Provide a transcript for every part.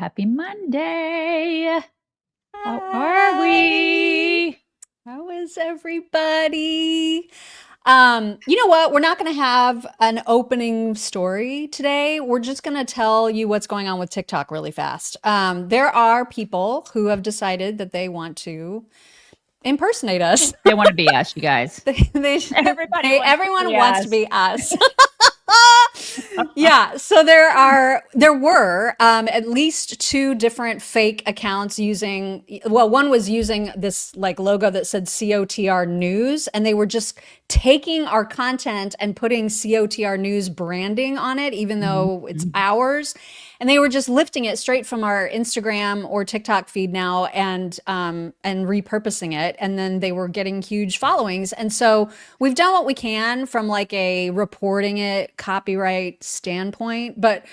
Happy Monday. How are we? How is everybody? You know what? We're not going to have an opening story today. We're just going to tell you what's going on with TikTok really fast. There are people who have decided that they want to impersonate us. They want to be us, you guys. Everyone wants to be us. Yeah, so there were at least two different fake accounts using, well, one was using this like logo that said COTR News, and they were just taking our content and putting COTR News branding on it, even though it's ours. And they were just lifting it straight from our Instagram or TikTok feed now and repurposing it. And then they were getting huge followings. And so we've done what we can from like a reporting it copyright standpoint. But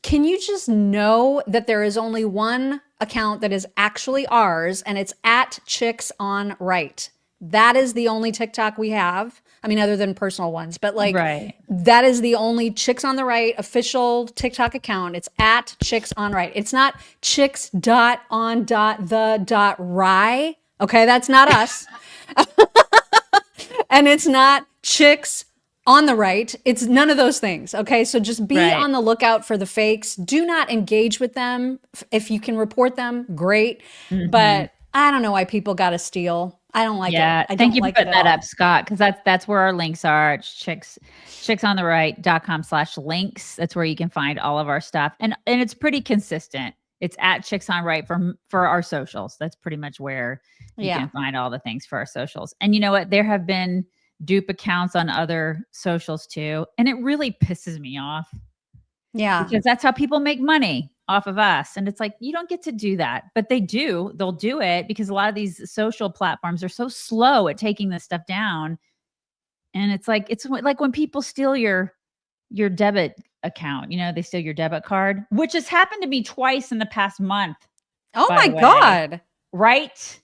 can you just know that there is only one account that is actually ours, and it's at chicksontheright. That is the only TikTok we have. I mean, other than personal ones, but like that is the only Chicks on the Right official TikTok account. It's at Chicks on Right. It's not chicks.on.the.ry. Okay, that's not us. And it's not Chicks on the Right. It's none of those things. Okay, so just be on the lookout for the fakes. Do not engage with them. If you can report them, great. But I don't know why people got to steal. I don't like it. Thank you for putting that up, Scott, because that's where our links are. It's chicksontheright.com/links. That's where you can find all of our stuff. And it's pretty consistent. It's at Chicks on Right for our socials. That's pretty much where you can find all the things for our socials. And you know what? There have been dupe accounts on other socials too. And it really pisses me off. Yeah. Because that's how people make money off of us. And it's like, you don't get to do that, but they do. They'll do it because a lot of these social platforms are so slow at taking this stuff down. And it's like when people steal your debit account, you know, they steal your debit card, which has happened to me twice in the past month. Oh my God. Right.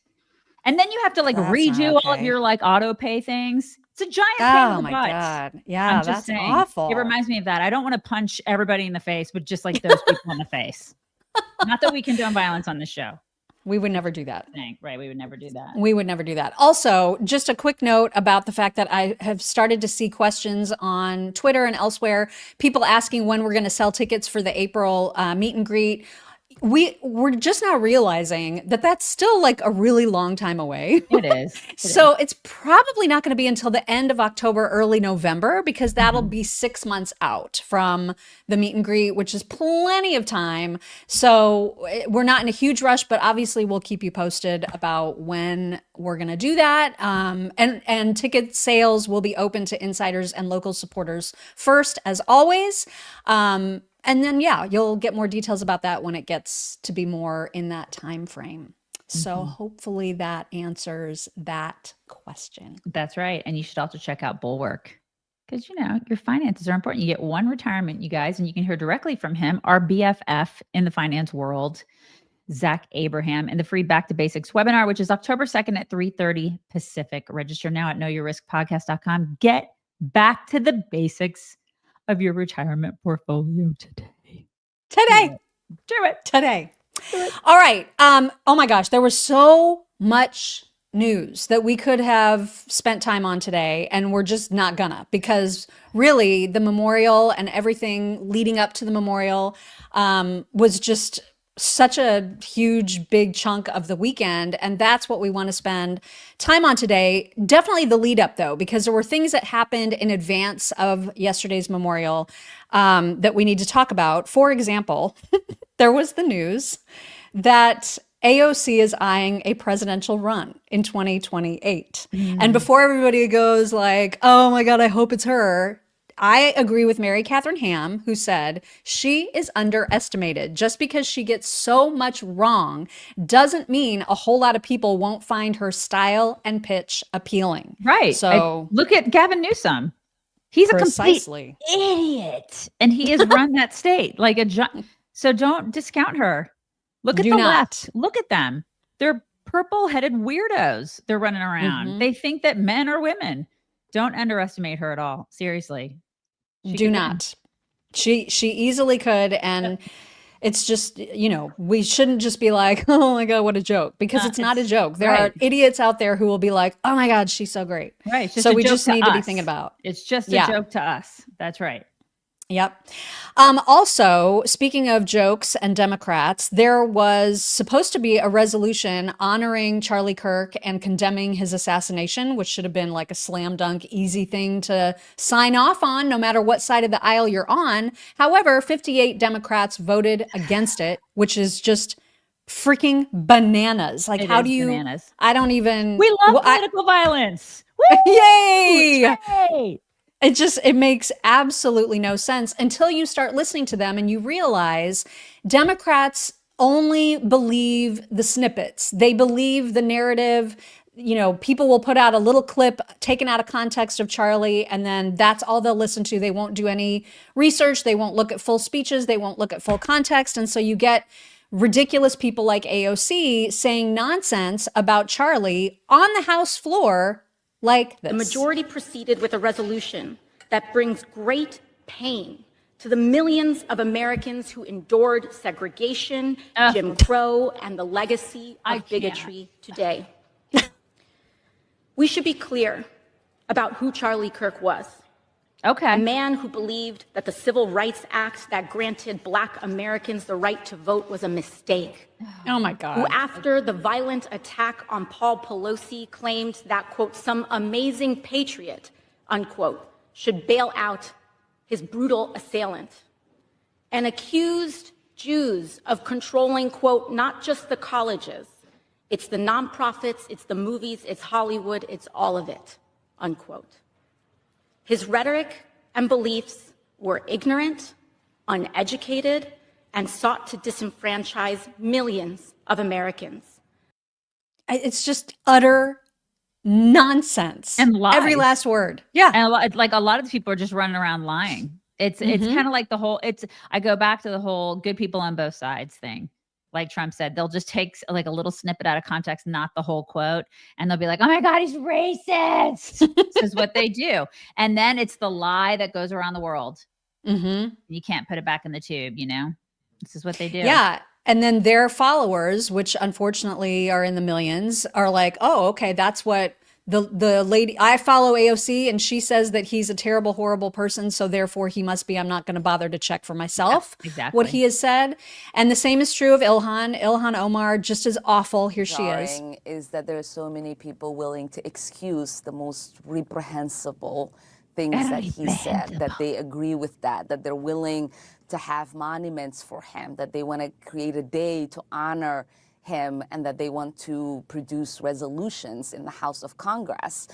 And then you have to like redo all of your like auto pay things. It's a giant pain in the butt. Oh my God. Yeah, that's awful. It reminds me of that. I don't want to punch everybody in the face, but just like those people in the face. Not that we condone violence on this show. We would never do that. Right. We would never do that. We would never do that. Also, just a quick note about the fact that I have started to see questions on Twitter and elsewhere, people asking when we're going to sell tickets for the April meet and greet. We're just now realizing that that's still like a really long time away. It is. It's probably not going to be until the end of October, early November, because that'll be 6 months out from the meet and greet, which is plenty of time. So we're not in a huge rush, but obviously we'll keep you posted about when we're going to do that. And ticket sales will be open to insiders and local supporters first, as always. And then, you'll get more details about that when it gets to be more in that time frame. So hopefully that answers that question. That's right. And you should also check out Bulwark because, you know, your finances are important. You get one retirement, you guys, and you can hear directly from him, our BFF in the finance world, Zach Abraham, in the free Back to Basics webinar, which is October 2nd at 3:30 Pacific. Register now at knowyourriskpodcast.com. Get back to the basics of your retirement portfolio today. Do it today. All right. Oh my gosh, there was so much news that we could have spent time on today, and we're just not gonna, because really the memorial and everything leading up to the memorial was just such a huge, big chunk of the weekend. And that's what we want to spend time on today. Definitely the lead up, though, because there were things that happened in advance of yesterday's memorial that we need to talk about. For example, there was the news that AOC is eyeing a presidential run in 2028. And before everybody goes like, oh my God, I hope it's her, I agree with Mary Catherine Ham, who said she is underestimated. Just because she gets so much wrong doesn't mean a whole lot of people won't find her style and pitch appealing. Right. So look at Gavin Newsom. He's a complete idiot. And he has run that state like so don't discount her. Look at the left. Look at them. They're purple-headed weirdos. They're running around. They think that men are women. Don't underestimate her at all. Seriously. Do not. She easily could. And It's just, we shouldn't just be like, oh my God, what a joke, because it's not a joke. There are idiots out there who will be like, oh my God, she's so great. Right. So we just need to be thinking about. It's just a joke to us. That's right. Yep. Also, speaking of jokes and Democrats, there was supposed to be a resolution honoring Charlie Kirk and condemning his assassination, which should have been like a slam dunk, easy thing to sign off on, no matter what side of the aisle you're on. However, 58 Democrats voted against it, which is just freaking bananas. Like, how do you? Bananas. I don't even. We love political violence. Woo! Yay! It makes absolutely no sense until you start listening to them and you realize Democrats only believe the snippets. They believe the narrative. People will put out a little clip taken out of context of Charlie, and then that's all they'll listen to. They won't do any research. They won't look at full speeches. They won't look at full context. And so you get ridiculous people like AOC saying nonsense about Charlie on the House floor like this. The majority proceeded with a resolution that brings great pain to the millions of Americans who endured segregation, Jim Crow, and the legacy of bigotry today. We should be clear about who Charlie Kirk was. Okay. A man who believed that the Civil Rights Act that granted Black Americans the right to vote was a mistake. Oh my God. Who, after the violent attack on Paul Pelosi, claimed that, quote, some amazing patriot, unquote, should bail out his brutal assailant. And accused Jews of controlling, quote, not just the colleges, it's the nonprofits, it's the movies, it's Hollywood, it's all of it, unquote. His rhetoric and beliefs were ignorant, uneducated, and sought to disenfranchise millions of Americans. It's just utter nonsense. And lies. Every last word. Yeah. And a lot of people are just running around lying. It's kind of like I go back to the whole good people on both sides thing. Like Trump said, they'll just take like a little snippet out of context, not the whole quote. And they'll be like, oh my God, he's racist. This is what they do. And then it's the lie that goes around the world. Mm-hmm. You can't put it back in the tube, This is what they do. Yeah. And then their followers, which unfortunately are in the millions, are like, oh, okay, that's what the lady, I follow AOC and she says that he's a terrible, horrible person. So therefore he must be, I'm not going to bother to check for myself what he has said. And the same is true of Ilhan Omar, just as awful. Here she is that there are so many people willing to excuse the most reprehensible things that he said, that they agree with that they're willing to have monuments for him, that they want to create a day to honor him, and that they want to produce resolutions in the House of Congress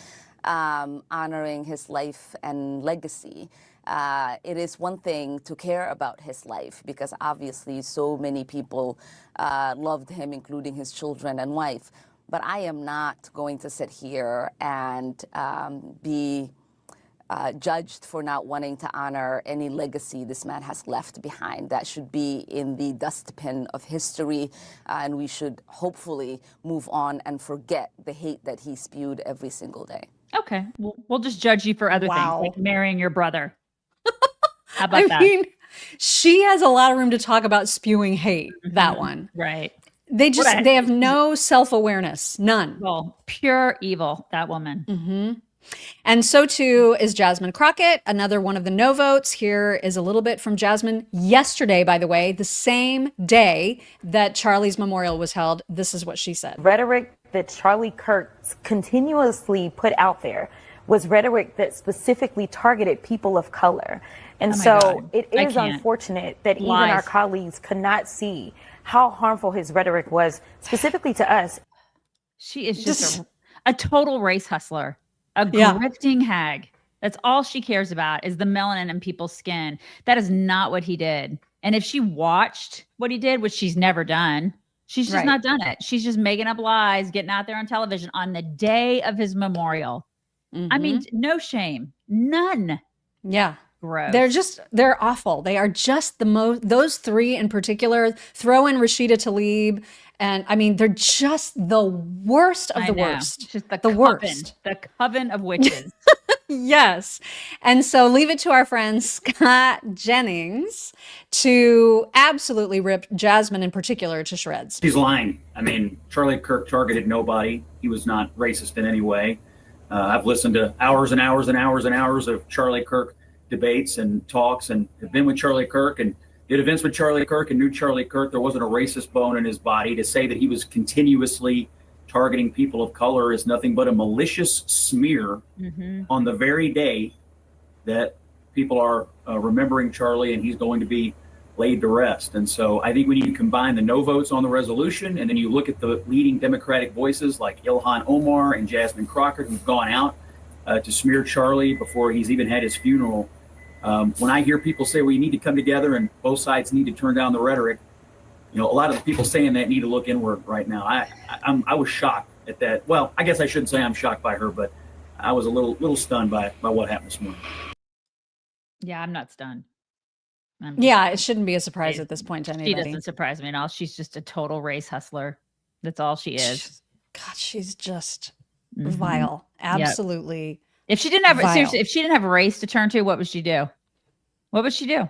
honoring his life and legacy. It is one thing to care about his life, because obviously so many people loved him, including his children and wife. But I am not going to sit here and be judged for not wanting to honor any legacy this man has left behind. That should be in the dustbin of history, and we should hopefully move on and forget the hate that he spewed every single day. Okay, we'll just judge you for other things, like marrying your brother. How about that? I mean, she has a lot of room to talk about spewing hate, that one. Right. They have no self-awareness, none. Well, pure evil, that woman. Mm-hmm. And so too is Jasmine Crockett, another one of the no votes. Here is a little bit from Jasmine yesterday, by the way, the same day that Charlie's memorial was held. This is what she said. Rhetoric that Charlie Kirk continuously put out there was rhetoric that specifically targeted people of color. And it is unfortunate that even our colleagues could not see how harmful his rhetoric was, specifically to us. She is just a total race hustler. A grifting hag. That's all she cares about is the melanin in people's skin. That is not what he did. And if she watched what he did, which she's never done, she's just not done it. She's just making up lies, getting out there on television on the day of his memorial. Mm-hmm. I mean, no shame. None. Yeah. Gross. They're awful. They are just the most, those three in particular, throw in Rashida Tlaib. And I mean, they're just the worst of the worst. Just the worst. The coven of witches. Yes. And so leave it to our friend Scott Jennings to absolutely rip Jasmine in particular to shreds. She's lying. I mean, Charlie Kirk targeted nobody. He was not racist in any way. I've listened to hours and hours and hours and hours of Charlie Kirk debates and talks, and have been with Charlie Kirk and did events with Charlie Kirk and knew Charlie Kirk. There wasn't a racist bone in his body. To say that he was continuously targeting people of color is nothing but a malicious smear on the very day that people are remembering Charlie and he's going to be laid to rest. And so I think we need to combine the no votes on the resolution, and then you look at the leading Democratic voices like Ilhan Omar and Jasmine Crockett, who've gone out to smear Charlie before he's even had his funeral. When I hear people say, well, you need to come together and both sides need to turn down the rhetoric, you know, a lot of the people saying that need to look inward right now. I was shocked at that. Well, I guess I shouldn't say I'm shocked by her, but I was a little stunned by what happened this morning. Yeah, I'm not stunned. Yeah, it shouldn't be a surprise at this point to anybody. She doesn't surprise me at all. She's just a total race hustler. That's all she is. God, she's just vile. Absolutely. Yep. If she didn't have vile. Seriously, if she didn't have a race to turn to, what would she do? What would she do?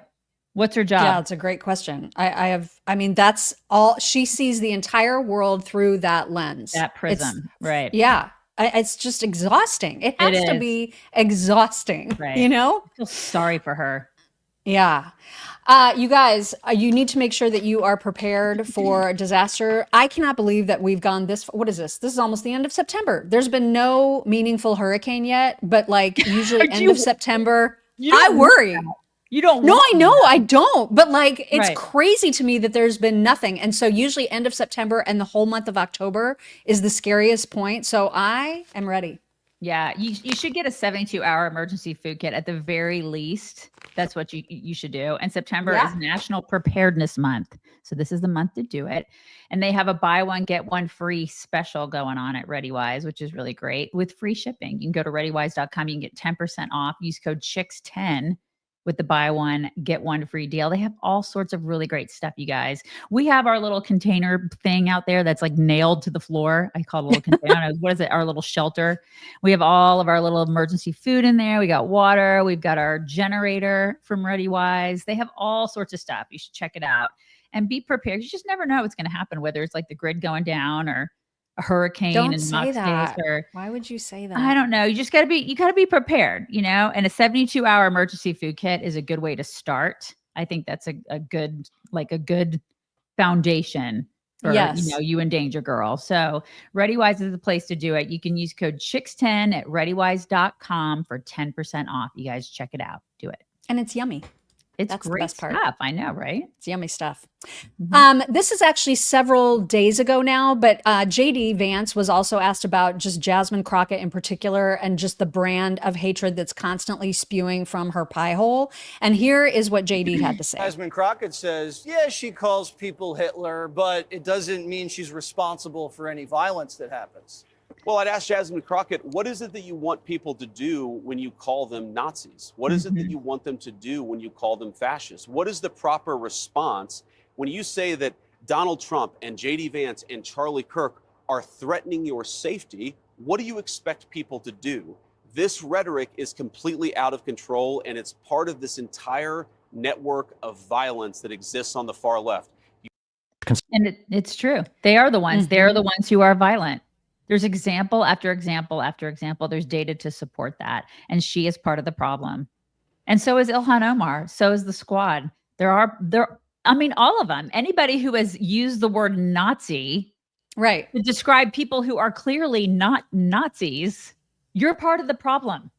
What's her job? Yeah, it's a great question. I mean, that's all. She sees the entire world through that lens. That prism, right? Yeah. It's just exhausting. It has to be exhausting, right? You know? I feel sorry for her. Yeah. You guys, you need to make sure that you are prepared for a disaster. I cannot believe that we've gone this. What is this? This is almost the end of September. There's been no meaningful hurricane yet, but like usually end of September, I worry. You don't. No, I know I don't. But like, it's crazy to me that there's been nothing. And so usually end of September and the whole month of October is the scariest point. So I am ready. Yeah, you should get a 72-hour emergency food kit at the very least. That's what you should do. And September is National Preparedness Month. So this is the month to do it. And they have a buy one, get one free special going on at ReadyWise, which is really great with free shipping. You can go to ReadyWise.com. You can get 10% off. Use code CHICKS10 with the buy one, get one free deal. They have all sorts of really great stuff, you guys. We have our little container thing out there that's like nailed to the floor. I call it a little container. What is it? Our little shelter. We have all of our little emergency food in there. We got water. We've got our generator from ReadyWise. They have all sorts of stuff. You should check it out and be prepared. You just never know what's going to happen, whether it's like the grid going down or a hurricane. Don't say that. Why would you say that? I don't know. You just got to be prepared, you know, and a 72-hour emergency food kit is a good way to start. I think that's a good foundation for, you know, you and Danger Girl. So ReadyWise is the place to do it. You can use code CHICKS10 at ReadyWise.com for 10% off. You guys check it out. Do it. And it's yummy. That's great the best stuff. Part. I know, right? It's yummy stuff. This is actually several days ago now, but JD Vance was also asked about just Jasmine Crockett in particular and just the brand of hatred that's constantly spewing from her pie hole. And here is what JD had to say. Jasmine Crockett says, yeah, she calls people Hitler, but it doesn't mean she's responsible for any violence that happens. Well, I'd ask Jasmine Crockett, what is it that you want people to do when you call them Nazis? What is it that you want them to do when you call them fascists? What is the proper response when you say that Donald Trump and JD Vance and Charlie Kirk are threatening your safety? What do you expect people to do? This rhetoric is completely out of control, and it's part of this entire network of violence that exists on the far left. And it's true. They are the ones. They're the ones who are violent. There's example after example after example. There's data to support that. And she is part of the problem. And so is Ilhan Omar. So is the squad. I mean, all of them. Anybody who has used the word Nazi to describe people who are clearly not Nazis, you're part of the problem.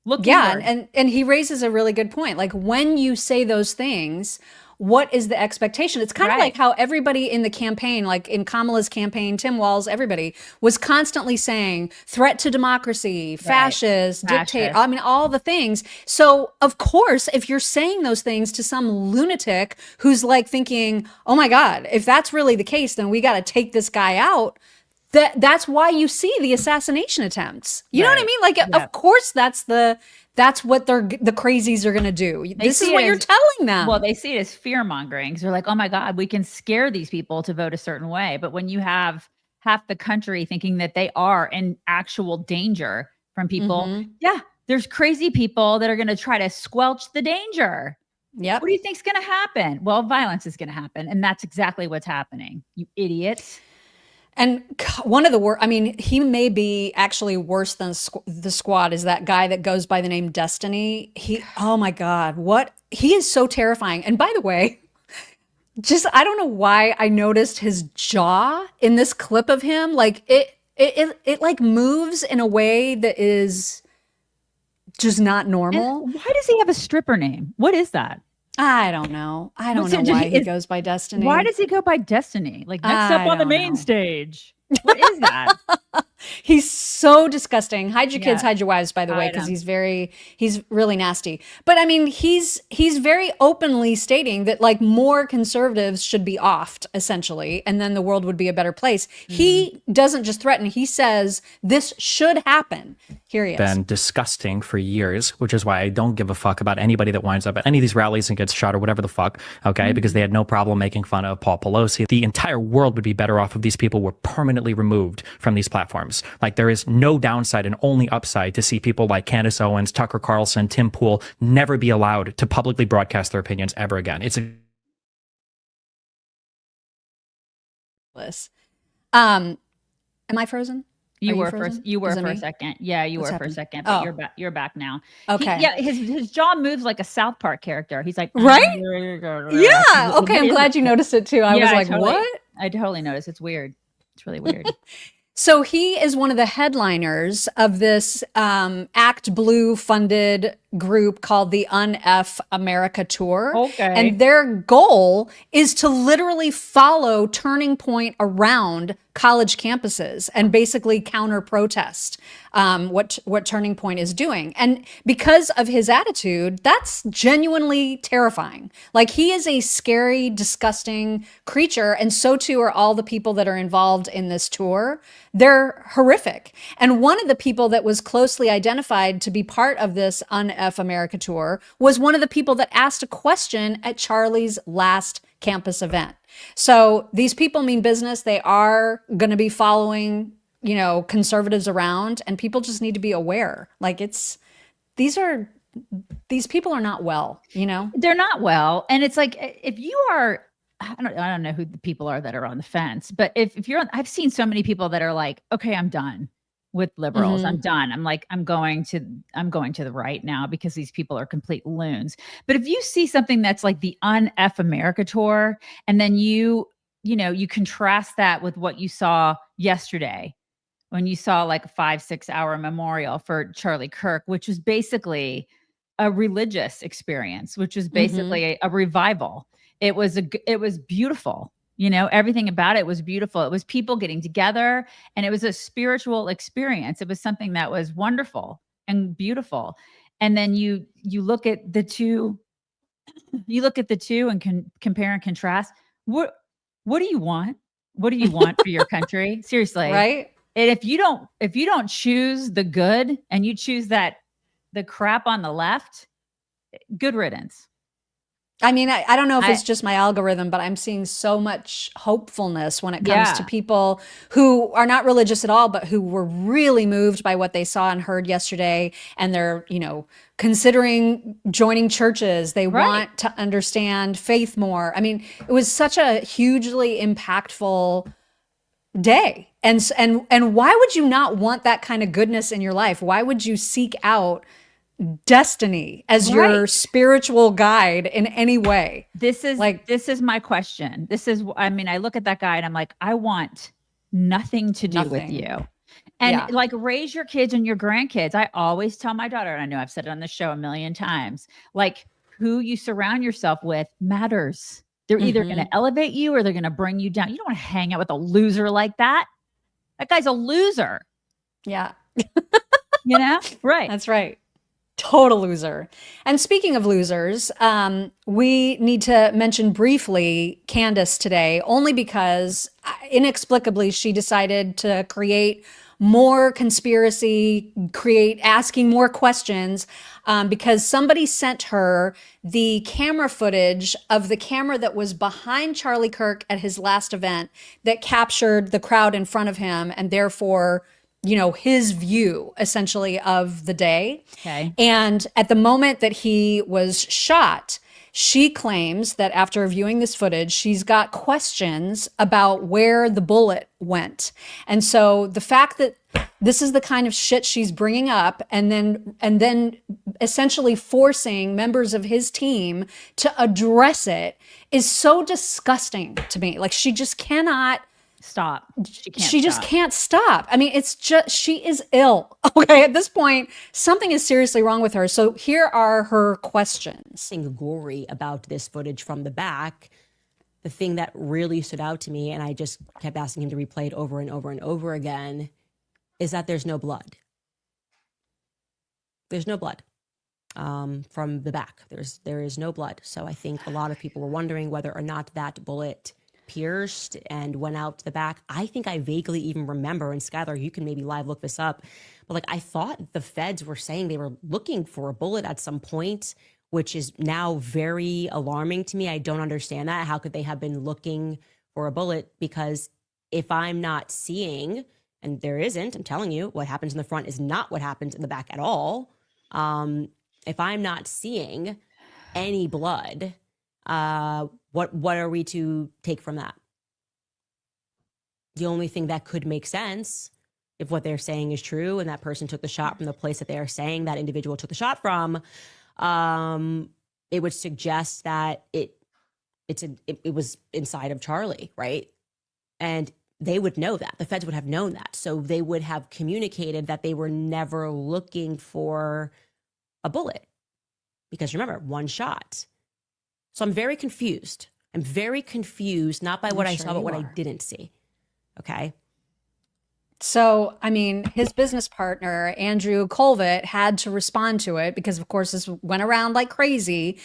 Look. Yeah. And he raises a really good point. Like when you say those things, what is the expectation? It's kind of like how everybody in the campaign, like in Kamala's campaign, Tim Walz, everybody was constantly saying threat to democracy, fascist, dictator. I mean, all the things. So of course, if you're saying those things to some lunatic who's like thinking, oh my God, if that's really the case, then we got to take this guy out. That's why you see the assassination attempts. You know what I mean? Like, of course, that's what the crazies are going to do. This is what you're telling them. Well, they see it as fear mongering because they're like, oh my God, we can scare these people to vote a certain way. But when you have half the country thinking that they are in actual danger from people, there's crazy people that are going to try to squelch the danger. Yep. What do you think's going to happen? Well, violence is going to happen. And that's exactly what's happening. You idiots. And one of the worst, I mean, he may be actually worse than the squad, is that guy that goes by the name Destiny. Oh my God, he is so terrifying. And by the way, I don't know why I noticed his jaw in this clip of him. Like it like moves in a way that is just not normal. And why does he have a stripper name? What is that? I don't know. I don't know why he goes by Destiny. Why does he go by Destiny? Like next up on the main stage. What is that? He's so disgusting. Hide your kids, hide your wives, by the way, because he's really nasty. But I mean, he's very openly stating that like more conservatives should be offed, essentially, and then the world would be a better place. He doesn't just threaten, he says this should happen. Here he is. Been disgusting for years, which is why I don't give a fuck about anybody that winds up at any of these rallies and gets shot or whatever the fuck, okay? Because they had no problem making fun of Paul Pelosi. The entire world would be better off if these people were permanently removed from these platforms. Like, there is no downside and only upside to see people like Candace Owens, Tucker Carlson, Tim Pool never be allowed to publicly broadcast their opinions ever again. It's am I frozen? You were for a second. Yeah, you were for a second, but you're back now. Okay. His jaw moves like a South Park character. He's like, right? Yeah. Okay, I'm glad you noticed it too. I was like, what? I totally noticed. It's weird. It's really weird. So he is one of the headliners of this Act Blue funded group called the Un-F America Tour. Okay. And their goal is to literally follow Turning Point around college campuses and basically counter protest what Turning Point is doing. And because of his attitude, that's genuinely terrifying. Like, he is a scary, disgusting creature, and so too are all the people that are involved in this tour. They're horrific. And one of the people that was closely identified to be part of this Un-F America Tour was one of the people that asked a question at Charlie's last campus event. So these people mean business. They are going to be following, conservatives around, and people just need to be aware. Like, these people are not well, They're not well. And it's like, if you are, I don't know who the people are that are on the fence, but if you're I've seen so many people that are like, okay, I'm done with liberals. I'm done. I'm going to the right now because these people are complete loons. But if you see something that's like the Un-F America Tour, and then you contrast that with what you saw yesterday, when you saw like a 5-6 hour memorial for Charlie Kirk, which was basically a religious experience, which was basically a revival. It was beautiful. Everything about it was beautiful. It was people getting together, and it was a spiritual experience. It was something that was wonderful and beautiful. And then you look at the two, and compare and contrast. What do you want? What do you want for your country? Seriously. Right. And if you don't choose the good, and you choose the crap on the left, good riddance. I mean, I don't know if it's just my algorithm, but I'm seeing so much hopefulness when it comes to people who are not religious at all, but who were really moved by what they saw and heard yesterday. And they're, considering joining churches. They want to understand faith more. I mean, it was such a hugely impactful day. And why would you not want that kind of goodness in your life? Why would you seek out Destiny as your spiritual guide in any way? This is my question. I look at that guy and I'm like, I want nothing to do with you. And like, raise your kids and your grandkids. I always tell my daughter, and I know I've said it on the show a million times, like, who you surround yourself with matters. They're either going to elevate you or they're going to bring you down. You don't want to hang out with a loser like that. That guy's a loser. Yeah. Right. That's right. Total loser. And speaking of losers, we need to mention briefly Candace today, only because inexplicably she decided to create more conspiracy, asking more questions, because somebody sent her the camera footage of the camera that was behind Charlie Kirk at his last event that captured the crowd in front of him, and therefore his view essentially of the day. Okay. And at the moment that he was shot, she claims that after viewing this footage, she's got questions about where the bullet went. And so the fact that this is the kind of shit she's bringing up and then essentially forcing members of his team to address it is so disgusting to me. Like, she just cannot stop. She just can't stop. I mean, it's just, she is ill. Okay. At this point, something is seriously wrong with her. So here are her questions. Gory about this footage from the back. The thing that really stood out to me, and I just kept asking him to replay it over and over and over again, is that there's no blood. There's no blood from the back. There is no blood. So I think a lot of people were wondering whether or not that bullet pierced and went out to the back. I think I vaguely even remember, and Skylar, you can maybe live look this up, but like, I thought the feds were saying they were looking for a bullet at some point, which is now very alarming to me. I don't understand that. How could they have been looking for a bullet? Because if I'm not seeing, and there isn't, I'm telling you, what happens in the front is not what happens in the back at all. If I'm not seeing any blood, what are we to take from that? The only thing that could make sense, if what they're saying is true and that person took the shot from the place that they are saying that individual took the shot from, it would suggest that it was inside of Charlie, right? And they would know that. The feds would have known that. So they would have communicated that they were never looking for a bullet. Because remember, one shot. So I'm very confused. I'm very confused, not by what I saw, but what I didn't see. Okay. So, I mean, his business partner, Andrew Colvett, had to respond to it because, of course, this went around like crazy.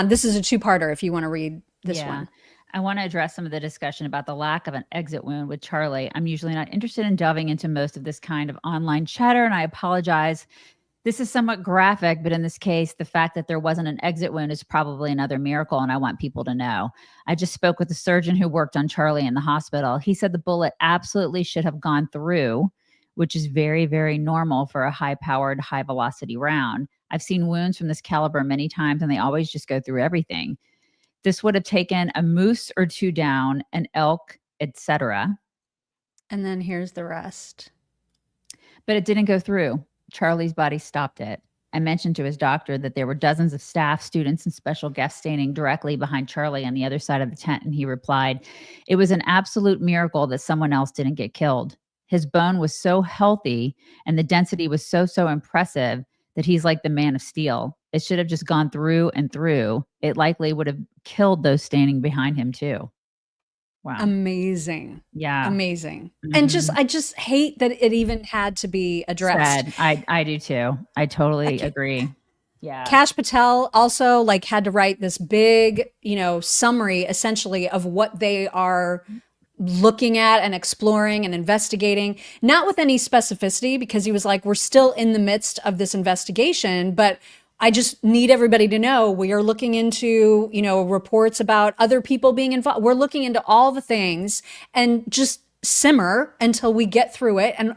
This is a two-parter if you want to read this one. I want to address some of the discussion about the lack of an exit wound with Charlie. I'm usually not interested in delving into most of this kind of online chatter, and I apologize. This is somewhat graphic, but in this case, the fact that there wasn't an exit wound is probably another miracle, and I want people to know. I just spoke with the surgeon who worked on Charlie in the hospital. He said the bullet absolutely should have gone through, which is very, very normal for a high-powered, high-velocity round. I've seen wounds from this caliber many times, and they always just go through everything. This would have taken a moose or two down, an elk, etc. And then here's the rest. But it didn't go through. Charlie's body stopped it. I mentioned to his doctor that there were dozens of staff, students, and special guests standing directly behind Charlie on the other side of the tent, and he replied, "It was an absolute miracle that someone else didn't get killed. His bone was so healthy and the density was so impressive that he's like the man of steel. It should have just gone through and through. It likely would have killed those standing behind him too." Wow. Amazing. Yeah. Amazing. And I just hate that it even had to be addressed. Sad. I do too. I totally agree. Yeah. Kash Patel also had to write this big, summary essentially of what they are looking at and exploring and investigating, not with any specificity, because he was like, we're still in the midst of this investigation, but I just need everybody to know we are looking into, reports about other people being involved. We're looking into all the things and just simmer until we get through it. And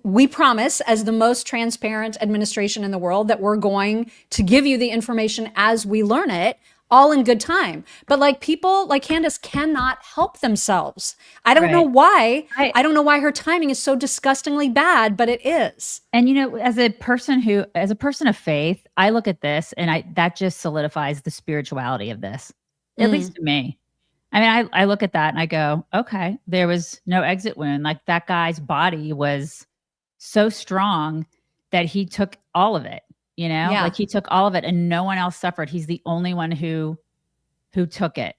we promise, as the most transparent administration in the world, that we're going to give you the information as we learn it, all in good time. But people like Candace cannot help themselves. I don't know why. I don't know why her timing is so disgustingly bad, but it is. And as a person of faith, I look at this and that just solidifies the spirituality of this, at least to me. I mean, I look at that and I go, okay, there was no exit wound. Like, that guy's body was so strong that he took all of it. He took all of it and no one else suffered. He's the only one who took it.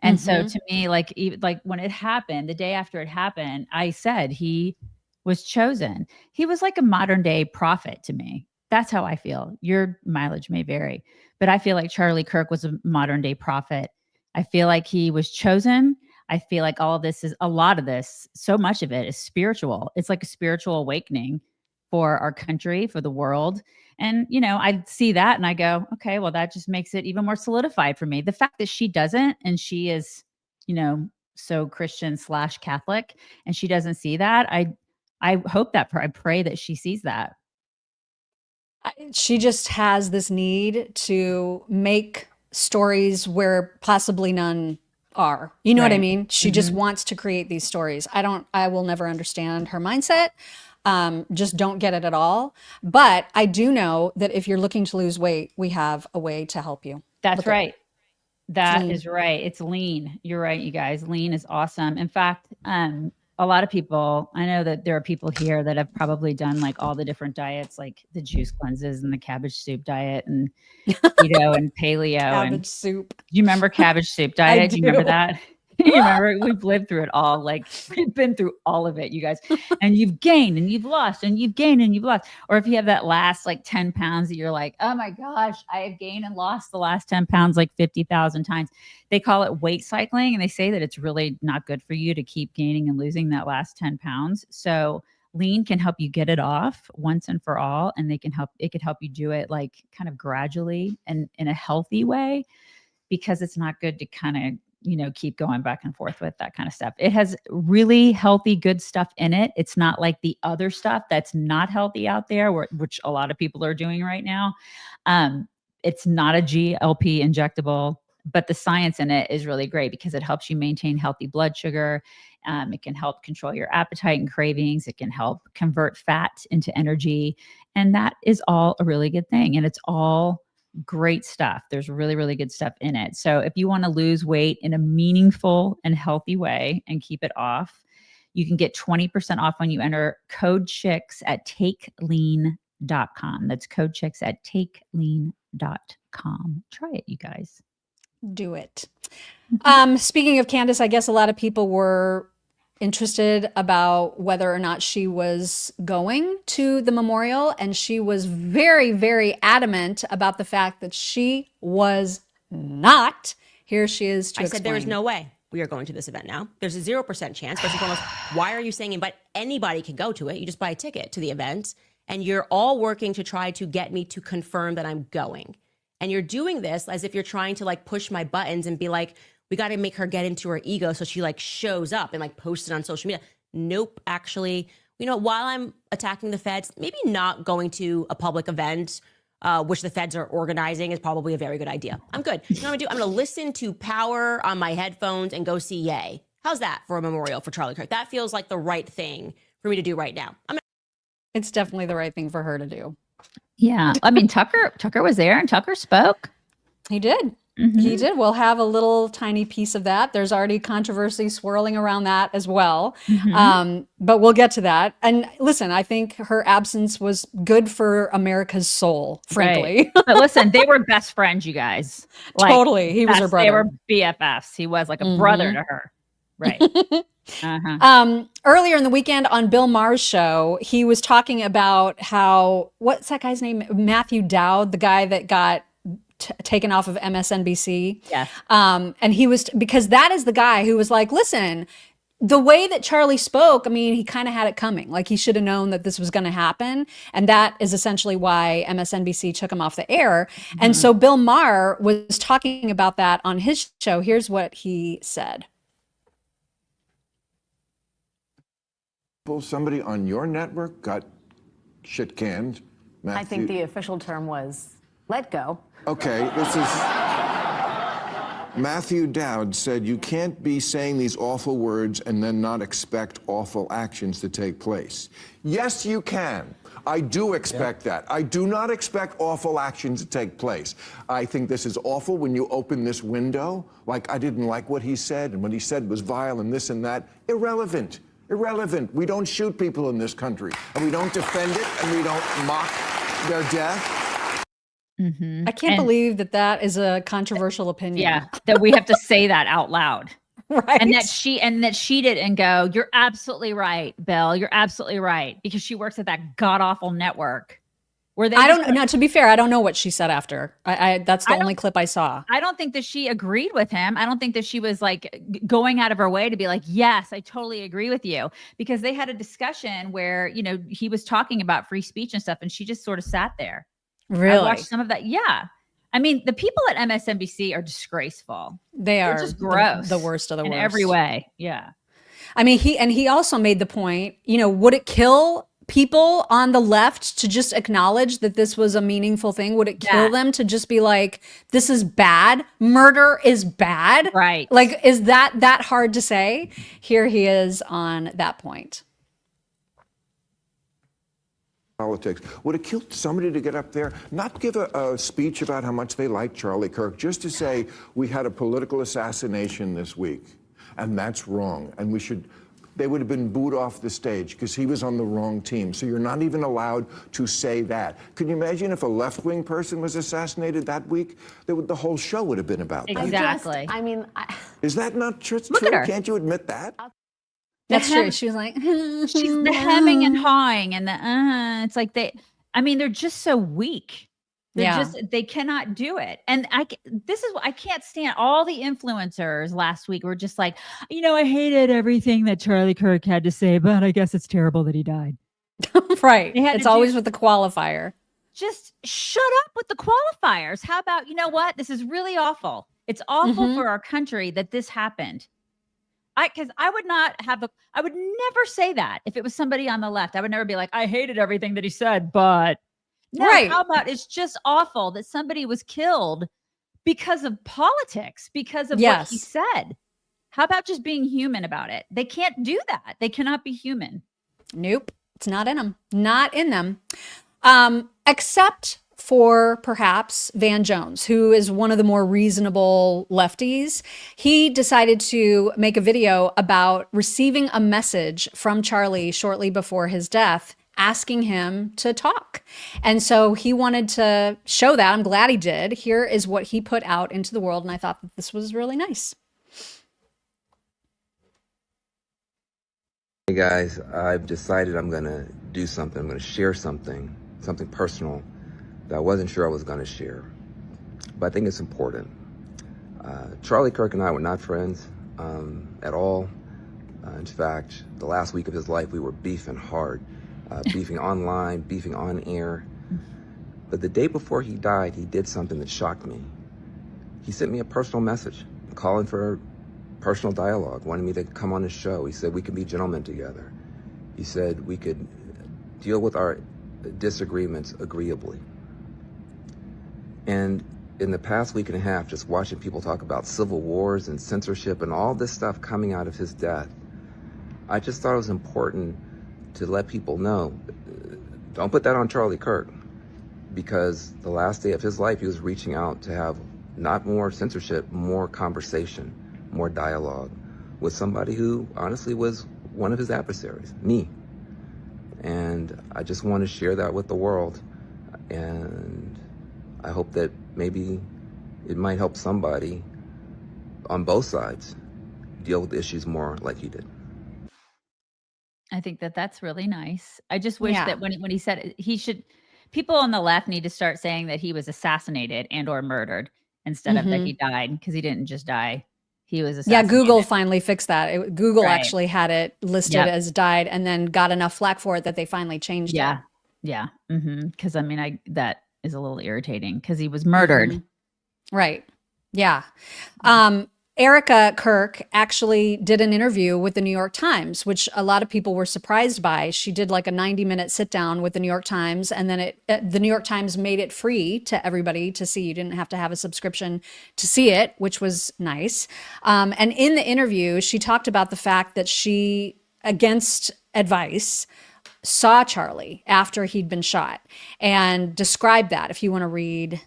And so to me, when it happened, the day after it happened, I said he was chosen. He was like a modern day prophet to me. That's how I feel. Your mileage may vary, but I feel like Charlie Kirk was a modern day prophet. I feel like he was chosen. I feel like a lot of this, so much of it is spiritual. It's like a spiritual awakening for our country, for the world. And, I see that and I go, okay, well, that just makes it even more solidified for me. The fact that she doesn't, and she is, so Christian / Catholic, and she doesn't see that, I hope that, I pray that she sees that. She just has this need to make stories where possibly none are. You know what I mean? She just wants to create these stories. I will never understand her mindset. Just don't get it at all. But I do know that if you're looking to lose weight, we have a way to help you. That's right. That is right. It's lean. You're right, you guys. Lean is awesome. In fact, a lot of people, I know that there are people here that have probably done like all the different diets, like the juice cleanses and the cabbage soup diet and keto and paleo. Cabbage soup. Do you remember cabbage soup diet? Do you remember that? You remember, we've lived through it all. Like we've been through all of it, you guys. And you've gained and you've lost and you've gained and you've lost. Or if you have that last like 10 pounds that you're like, oh my gosh, I have gained and lost the last 10 pounds like 50,000 times. They call it weight cycling. And they say that it's really not good for you to keep gaining and losing that last 10 pounds. So lean can help you get it off once and for all. And it can help you do it like kind of gradually and in a healthy way, because it's not good to kind of, keep going back and forth with that kind of stuff. It has really healthy, good stuff in it. It's not like the other stuff that's not healthy out there, which a lot of people are doing right now. It's not a GLP injectable, but the science in it is really great because it helps you maintain healthy blood sugar. It can help control your appetite and cravings. It can help convert fat into energy. And that is all a really good thing. And it's all great stuff. There's really, really good stuff in it. So if you want to lose weight in a meaningful and healthy way and keep it off, you can get 20% off when you enter code chicks at takelean.com. That's code chicks at takelean.com. Try it, you guys. Do it. Speaking of Candace, I guess a lot of people were interested about whether or not she was going to the memorial, and she was very, very adamant about the fact that she was not. Here she is to explain. I said there is no way we are going to this event now. There's a 0% chance. First and foremost, why are you saying but anybody can go to it? You just buy a ticket to the event, and you're all working to try to get me to confirm that I'm going. And you're doing this as if you're trying to like push my buttons and be like, we got to make her get into her ego so she like shows up and like posts it on social media. Nope. Actually, while I'm attacking the feds, maybe not going to a public event, which the feds are organizing, is probably a very good idea. I'm good. You know what I'm going to do? I'm going to listen to Power on my headphones and go see Ye. How's that for a memorial for Charlie Kirk? That feels like the right thing for me to do right now. It's definitely the right thing for her to do. Yeah. I mean, Tucker was there and Tucker spoke. He did. Mm-hmm. He did. We'll have a little tiny piece of that. There's already controversy swirling around that as well. Mm-hmm. But we'll get to that. And listen, I think her absence was good for America's soul, frankly. Right. But listen, they were best friends, you guys. Totally. He was her brother. They were BFFs. He was like a brother to her. Right. Earlier in the weekend on Bill Maher's show, he was talking about how, what's that guy's name? Matthew Dowd, the guy that got taken off of MSNBC. Yes. And he was, because that is the guy who was like, listen, the way that Charlie spoke, I mean, he kind of had it coming. Like he should have known that this was going to happen. And that is essentially why MSNBC took him off the air. Mm-hmm. And so Bill Maher was talking about that on his show. Here's what he said. Somebody on your network got shit canned. I think the official term was let go. Okay, this is Matthew Dowd said you can't be saying these awful words and then not expect awful actions to take place. Yes, you can. I do expect that. I do not expect awful actions to take place. I think this is awful when you open this window. Like, I didn't like what he said, and what he said was vile and this and that. Irrelevant. Irrelevant. We don't shoot people in this country, and we don't defend it, and we don't mock their death. Mm-hmm. I can't believe that is a controversial opinion. Yeah, that we have to say that out loud. Right. And that she didn't go, you're absolutely right, Bill. You're absolutely right. Because she works at that god-awful network. Where they to be fair, I don't know what she said after. That's the only clip I saw. I don't think that she agreed with him. I don't think that she was like going out of her way to be like, yes, I totally agree with you. Because they had a discussion where, he was talking about free speech and stuff, and she just sort of sat there. Really? I watched some of that. Yeah. I mean, the people at MSNBC are disgraceful. They're just gross. The worst of the worst. In every way. Yeah. I mean, he also made the point, would it kill people on the left to just acknowledge that this was a meaningful thing? Would it kill them to just be like, this is bad? Murder is bad? Right. Like, is that hard to say? Here he is on that point. Politics. Would it kill somebody to get up there, not give a speech about how much they like Charlie Kirk, just to say we had a political assassination this week, and that's wrong, and they would have been booed off the stage because he was on the wrong team. So you're not even allowed to say that. Can you imagine if a left-wing person was assassinated that week? The whole show would have been about that. Exactly. Is that not true? Look at her. Can't you admit that? That's true. She was like, she's the hemming and hawing and it's like they're just so weak. They cannot do it. And I can't stand all the influencers last week were just like, I hated everything that Charlie Kirk had to say, but I guess it's terrible that he died. Right. It's always with the qualifier. Just shut up with the qualifiers. How about, what? This is really awful. It's awful for our country that this happened. Because I would never say that if it was somebody on the left. I would never be like, I hated everything that he said, but no, how about it's just awful that somebody was killed because of politics, because of what he said. How about just being human about it? They can't do that. They cannot be human. Nope. It's not in them. Not in them. Except for perhaps Van Jones, who is one of the more reasonable lefties. He decided to make a video about receiving a message from Charlie shortly before his death, asking him to talk. And so he wanted to show that. I'm glad he did. Here is what he put out into the world. And I thought that this was really nice. Hey guys, I've decided I'm going to do something. I'm going to share something personal that I wasn't sure I was going to share, but I think it's important. Charlie Kirk and I were not friends at all. In fact, the last week of his life, we were beefing hard, beefing online, beefing on air. But the day before he died, he did something that shocked me. He sent me a personal message, calling for personal dialogue, wanted me to come on his show. He said we could be gentlemen together. He said we could deal with our disagreements agreeably. And in the past week and a half, just watching people talk about civil wars and censorship and all this stuff coming out of his death, I just thought it was important to let people know, don't put that on Charlie Kirk, because the last day of his life, he was reaching out to have not more censorship, more conversation, more dialogue with somebody who honestly was one of his adversaries, me. And I just want to share that with the world. And I hope that maybe it might help somebody on both sides deal with issues more like he did. I think that's really nice. I just wish that when he said it, people on the left need to start saying that he was assassinated and or murdered instead of that he died, because he didn't just die. He was assassinated. Yeah, Google finally fixed that. Google actually had it listed as died and then got enough flack for it that they finally changed it. Yeah. Because that is a little irritating because he was murdered. Right. Yeah. Erika Kirk actually did an interview with the New York Times, which a lot of people were surprised by. She did like a 90-minute sit down with the New York Times, and then the New York Times made it free to everybody to see. You didn't have to have a subscription to see it, which was nice. And in the interview, she talked about the fact that she, against advice, saw Charlie after he'd been shot and described that, if you want to read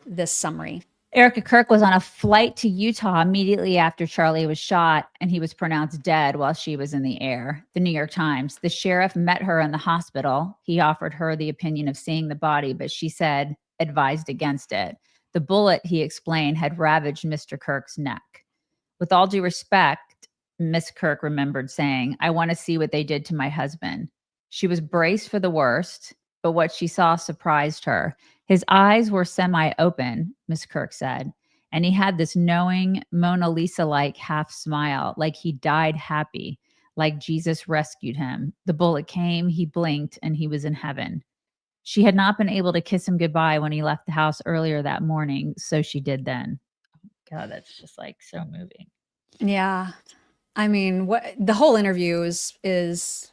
this summary. Erika Kirk was on a flight to Utah immediately after Charlie was shot, and he was pronounced dead while she was in the air. The New York Times. The sheriff met her in the hospital. He offered her the opinion of seeing the body, but she said, advised against it. The bullet, he explained, had ravaged Mr. Kirk's neck. With all due respect, Miss Kirk remembered saying, I want to see what they did to my husband. She was braced for the worst, but what she saw surprised her. His eyes were semi-open, Miss Kirk said, and he had this knowing Mona Lisa-like half smile, like he died happy, like Jesus rescued him. The bullet came, he blinked, and he was in heaven. She had not been able to kiss him goodbye when he left the house earlier that morning, so she did then. God, that's just like so moving. Yeah. I mean, what the whole interview is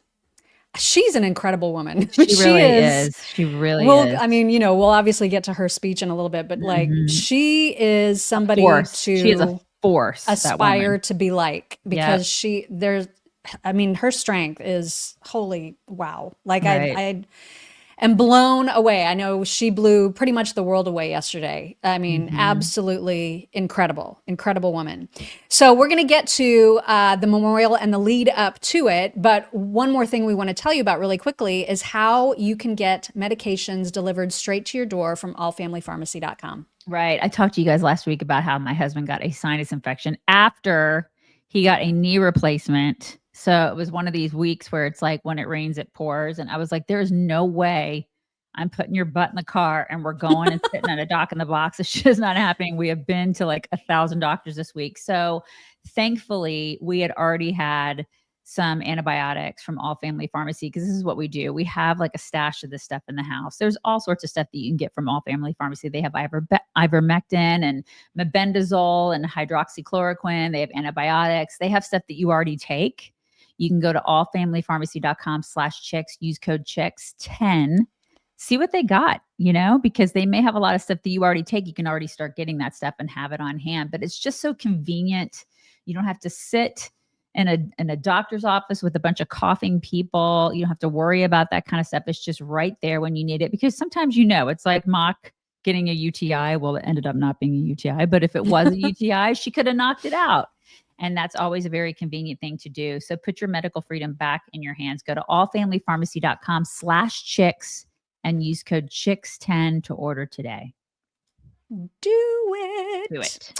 she's an incredible woman. She really is. She really is. I mean, we'll obviously get to her speech in a little bit, but like she is somebody she is a force. Aspire to be like, because her strength is holy wow. Like I am blown away. I know she blew pretty much the world away yesterday. I mean, absolutely incredible woman. So we're going to get to the memorial and the lead up to it. But one more thing we want to tell you about really quickly is how you can get medications delivered straight to your door from allfamilypharmacy.com. Right. I talked to you guys last week about how my husband got a sinus infection after he got a knee replacement. So it was one of these weeks where it's like when it rains, it pours. And I was like, there's no way I'm putting your butt in the car and we're going and sitting at a dock in the box. It's just not happening. We have been to like 1,000 doctors this week. So thankfully, we had already had some antibiotics from All Family Pharmacy, because this is what we do. We have like a stash of this stuff in the house. There's all sorts of stuff that you can get from All Family Pharmacy. They have ivermectin and mebendazole and hydroxychloroquine. They have antibiotics. They have stuff that you already take. You can go to allfamilypharmacy.com/chicks, use code chicks10, see what they got, because they may have a lot of stuff that you already take. You can already start getting that stuff and have it on hand, but it's just so convenient. You don't have to sit in a doctor's office with a bunch of coughing people. You don't have to worry about that kind of stuff. It's just right there when you need it, because sometimes, it's like Mock getting a UTI. Well, it ended up not being a UTI, but if it was a UTI, she could have knocked it out. And that's always a very convenient thing to do. So put your medical freedom back in your hands. Go to allfamilypharmacy.com/chicks and use code chicks10 to order today. Do it.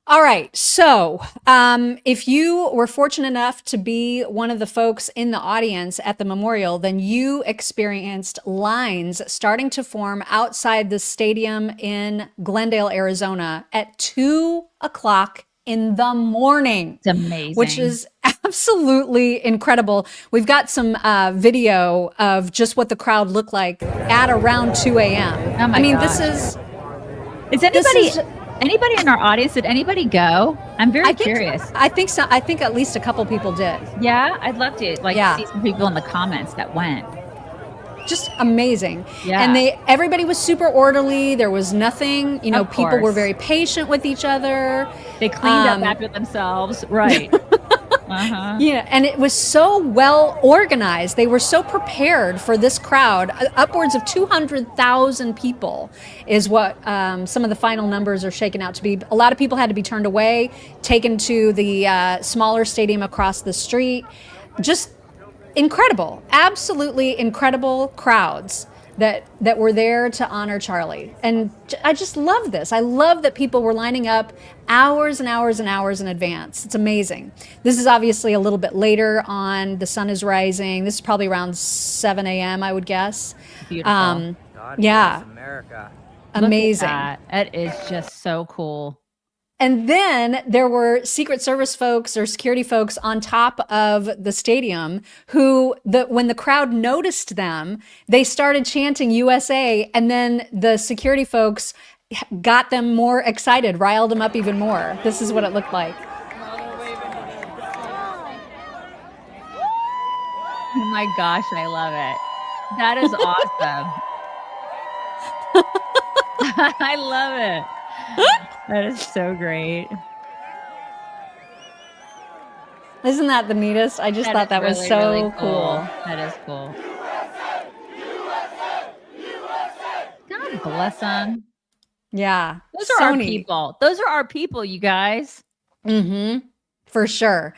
All right. So if you were fortunate enough to be one of the folks in the audience at the memorial, then you experienced lines starting to form outside the stadium in Glendale, Arizona at 2:00 in the morning. It's amazing. Which is absolutely incredible. We've got some video of just what the crowd looked like at around 2 a.m. Oh my gosh. Is anybody in our audience, did anybody go? I'm very curious. I think so. I think at least a couple people did. Yeah, I'd love to see some people in the comments that went. Just amazing. Yeah. And everybody was super orderly. There was nothing, people were very patient with each other. They cleaned up after themselves. Right. Yeah. And it was so well organized. They were so prepared for this crowd. Upwards of 200,000 people is what some of the final numbers are shaken out to be. A lot of people had to be turned away, taken to the smaller stadium across the street. Just incredible, absolutely incredible crowds that were there to honor Charlie. And I just love this. I love that people were lining up hours and hours and hours in advance. It's amazing. This is obviously a little bit later on. The sun is rising. This is probably around 7 a.m., I would guess. Beautiful. God bless America. Amazing. That is just so cool. And then there were Secret Service folks or security folks on top of the stadium who, when the crowd noticed them, they started chanting USA, and then the security folks got them more excited, riled them up even more. This is what it looked like. Oh my gosh, I love it. That is awesome. I love it. That is so great. Isn't that the neatest? I just thought that was so really cool. That is cool. God bless them. Yeah. Those are our people. Those are our people, you guys. Mm-hmm. For sure.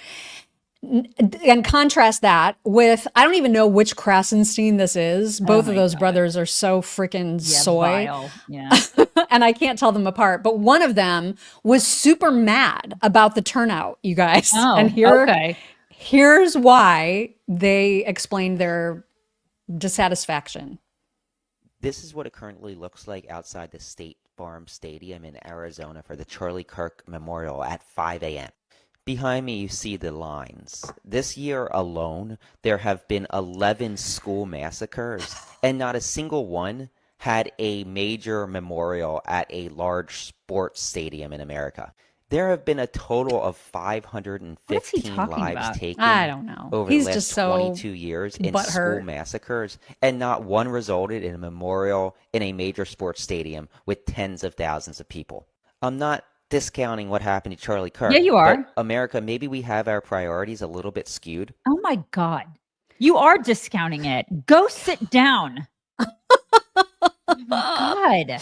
And contrast that with, I don't even know which Krasenstein this is. Both of those brothers are so freaking soy. Vile. Yeah. And I can't tell them apart. But one of them was super mad about the turnout, you guys. Oh, and here's why they explained their dissatisfaction. This is what it currently looks like outside the State Farm Stadium in Arizona for the Charlie Kirk Memorial at 5 a.m. Behind me, you see the lines. This year alone, there have been 11 school massacres, and not a single one had a major memorial at a large sports stadium in America. There have been a total of 515 lives taken I don't know. over He's the last just so 22 years in school butthurt. massacres, and not one resulted in a memorial in a major sports stadium with tens of thousands of people. I'm not discounting what happened to Charlie Kirk. Yeah, you are. But America, maybe we have our priorities a little bit skewed. Oh my God. You are discounting it. Go sit down. Oh my God.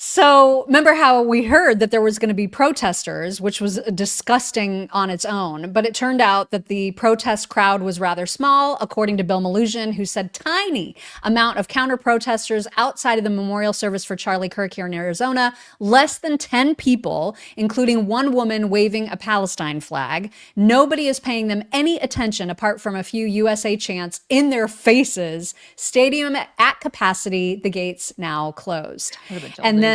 So remember how we heard that there was going to be protesters, which was disgusting on its own. But it turned out that the protest crowd was rather small, according to Bill Malusian, who said tiny amount of counter protesters outside of the memorial service for Charlie Kirk here in Arizona, less than 10 people, including one woman waving a Palestine flag. Nobody is paying them any attention apart from a few USA chants in their faces. Stadium at capacity, the gates now closed. And then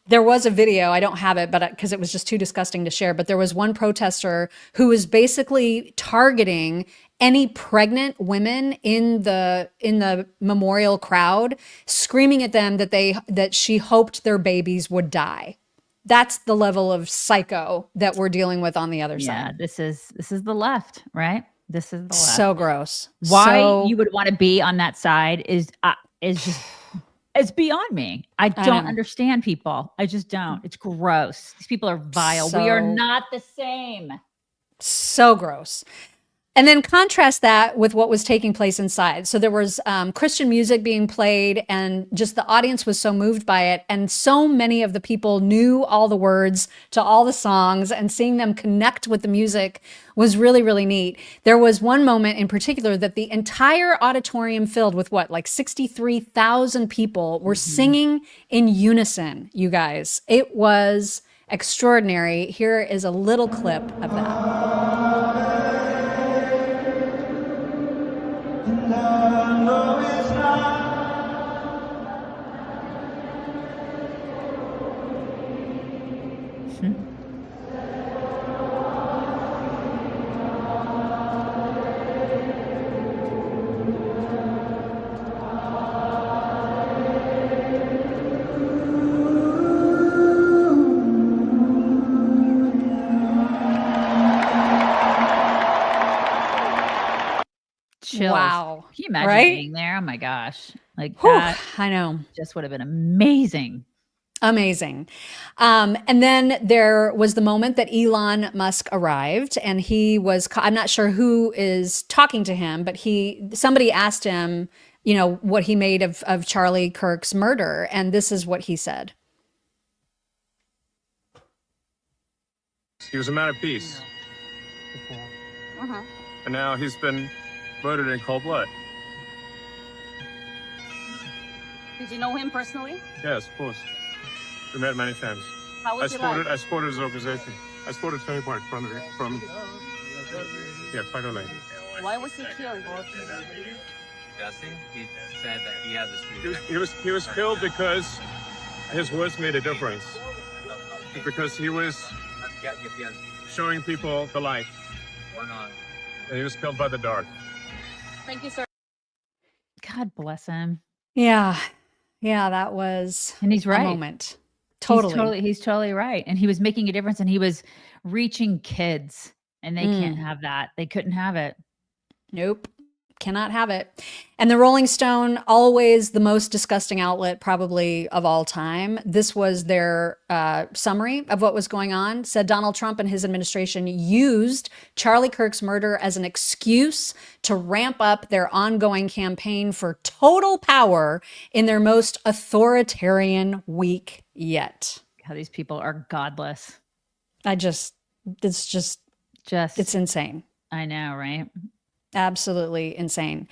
there was a video, I don't have it, but because it was just too disgusting to share, but there was one protester who was basically targeting any pregnant women in the memorial crowd, screaming at them that she hoped their babies would die. That's the level of psycho that we're dealing with on the other side. Yeah, this is the left, right? This is the left. So gross. Why you would want to be on that side is just it's beyond me. I don't understand people. I just don't. It's gross. These people are vile. We are not the same. So gross. And then contrast that with what was taking place inside. So there was Christian music being played, and just the audience was so moved by it. And so many of the people knew all the words to all the songs, and seeing them connect with the music was really, really neat. There was one moment in particular that the entire auditorium filled with like 63,000 people were singing in unison, you guys. It was extraordinary. Here is a little clip of that. Chills. Wow. Can you imagine Right? being there? Oh my gosh. Like Whew, that I know. just would have been amazing. Amazing. And then there was the moment that Elon Musk arrived, and he was, I'm not sure who is talking to him, but somebody asked him, what he made of Charlie Kirk's murder. And this is what he said. He was a man of peace. And now he's been murdered in cold blood. Did you know him personally? Yes, of course. We met many times. How was he like? I supported his organization. I supported Tony Park from Fighter Lane. Why was he killed? Guessing, he said that he had this. He was killed because his words made a difference. Because he was showing people the light. And he was killed by the dark. Thank you, sir. God bless him. Yeah. Yeah, that was And he's right. a moment. Totally. He's totally right. And he was making a difference, and he was reaching kids, and they can't have that. They couldn't have it. Nope. Cannot have it. And the Rolling Stone, always the most disgusting outlet probably of all time. This was their summary of what was going on. Said Donald Trump and his administration used Charlie Kirk's murder as an excuse to ramp up their ongoing campaign for total power in their most authoritarian week yet. How these people are godless. It's insane. I know, right? Absolutely insane.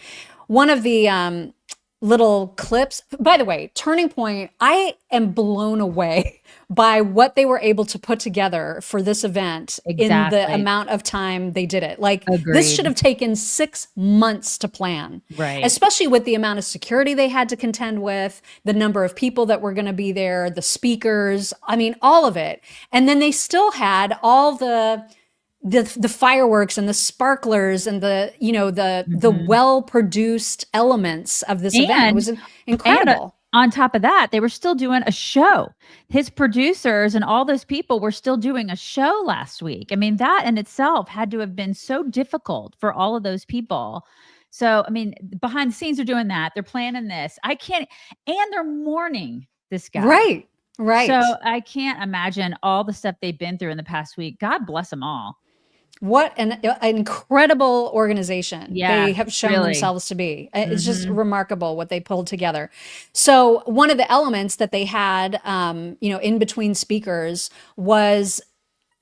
One of the little clips, by the way, Turning Point, I am blown away by what they were able to put together for this event in the amount of time they did it. Like, this should have taken 6 months to plan, right? Especially with the amount of security they had to contend with, the number of people that were going to be there, the speakers, I mean, all of it. And then they still had all the fireworks and the sparklers and the well-produced elements of this event. It was incredible. on top of that, they were still doing a show. His producers and all those people were still doing a show last week. I mean, that in itself had to have been so difficult for all of those people. So, I mean, behind the scenes, they're doing that. They're planning this. I can't, and they're mourning this guy. Right. Right. So I can't imagine all the stuff they've been through in the past week. God bless them all. What an incredible organization they have shown themselves to be. It's just remarkable what they pulled together. So one of the elements that they had, in between speakers was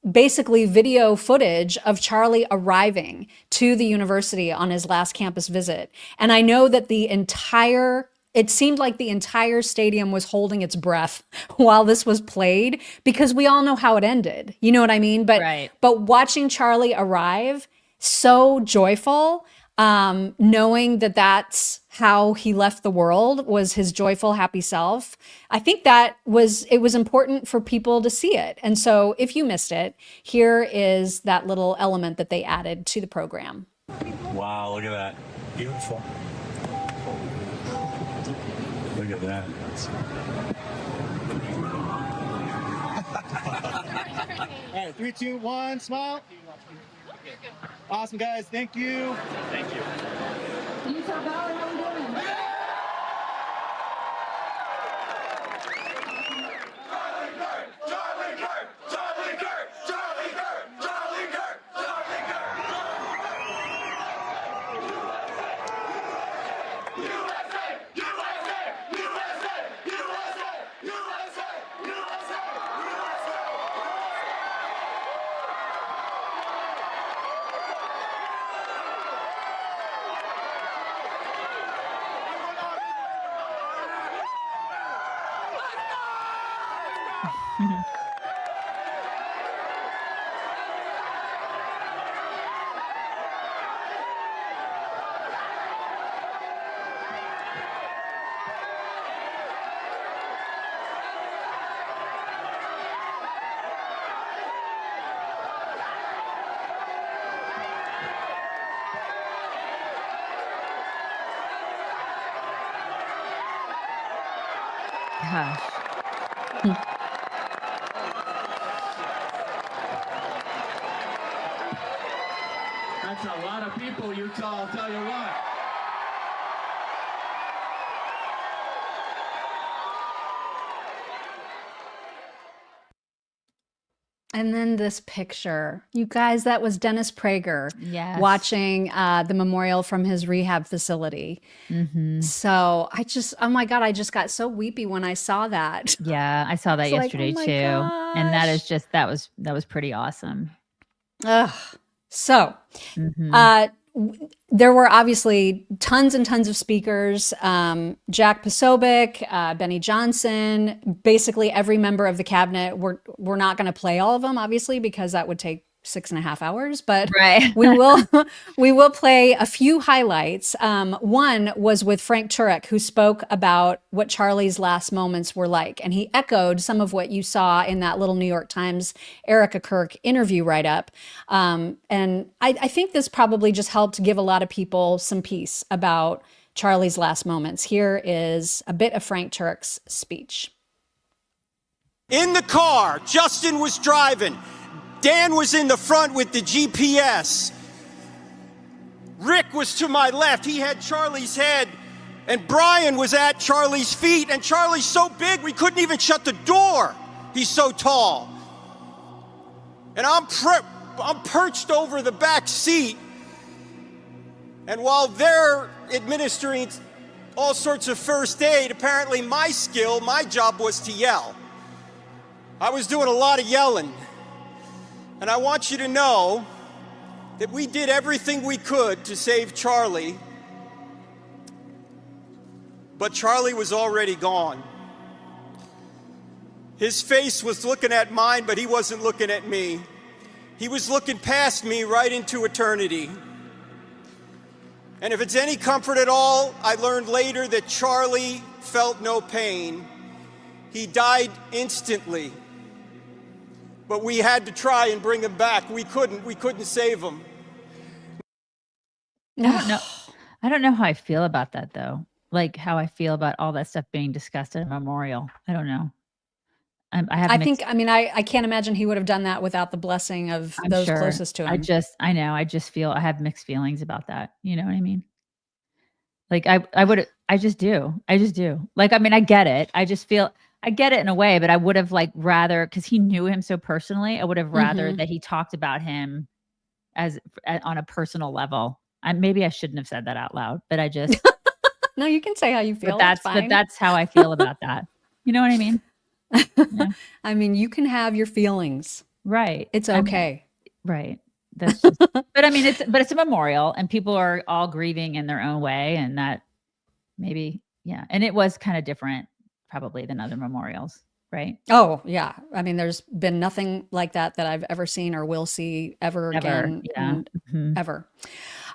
basically video footage of Charlie arriving to the university on his last campus visit. And I know that it seemed like the entire stadium was holding its breath while this was played, because we all know how it ended. You know what I mean? But watching Charlie arrive, so joyful, knowing that that's how he left the world, was his joyful, happy self. I think it was important for people to see it. And so if you missed it, here is that little element that they added to the program. Wow, look at that. Beautiful. Look at that. All right, 3, 2, 1, smile. Awesome, guys. Thank you. Thank you. Utah Valley, how we doing? Gosh. That's a lot of people, Utah, I'll tell you what. And then this picture, you guys, that was Dennis Prager watching the memorial from his rehab facility. So oh my God, I just got so weepy when I saw that. Yeah, I saw that yesterday too. And that is just, that was pretty awesome. So, there were obviously tons and tons of speakers. Jack Posobiec, Benny Johnson, basically every member of the cabinet. We're not going to play all of them, obviously, because that would take 6.5 hours, but we will play a few highlights. One was with Frank Turek, who spoke about what Charlie's last moments were like. And he echoed some of what you saw in that little New York Times Erika Kirk interview write-up. And I think this probably just helped give a lot of people some peace about Charlie's last moments. Here is a bit of Frank Turek's speech. In the car, Justin was driving. Dan was in the front with the GPS. Rick was to my left. He had Charlie's head. And Brian was at Charlie's feet. And Charlie's so big, we couldn't even shut the door. He's so tall. And I'm perched over the back seat. And while they're administering all sorts of first aid, apparently my job was to yell. I was doing a lot of yelling. And I want you to know that we did everything we could to save Charlie, but Charlie was already gone. His face was looking at mine, but he wasn't looking at me. He was looking past me right into eternity. And if it's any comfort at all, I learned later that Charlie felt no pain. He died instantly. But we had to try and bring him back. We couldn't save him. I don't know how I feel about that though. like how I feel about all that stuff being discussed at a memorial. I don't know. I can't imagine he would have done that without the blessing of those closest to him. I just feel I have mixed feelings about that. You know what I mean? Like I just do. Like, I mean, I get it. I just feel I get it in a way, but I would have like rather, because he knew him so personally, I would have rather that he talked about him as on a personal level. Maybe I shouldn't have said that out loud, but I just no, you can say how you feel. But that's how I feel about that. You know what I mean? Yeah. I mean, you can have your feelings. Right. It's okay. Right. That's just, but I mean, it's a memorial and people are all grieving in their own way. And that maybe, yeah. And it was kind of different probably than other memorials. Right. Oh yeah. I mean, there's been nothing like that I've ever seen or will see ever again. Yeah. Ever.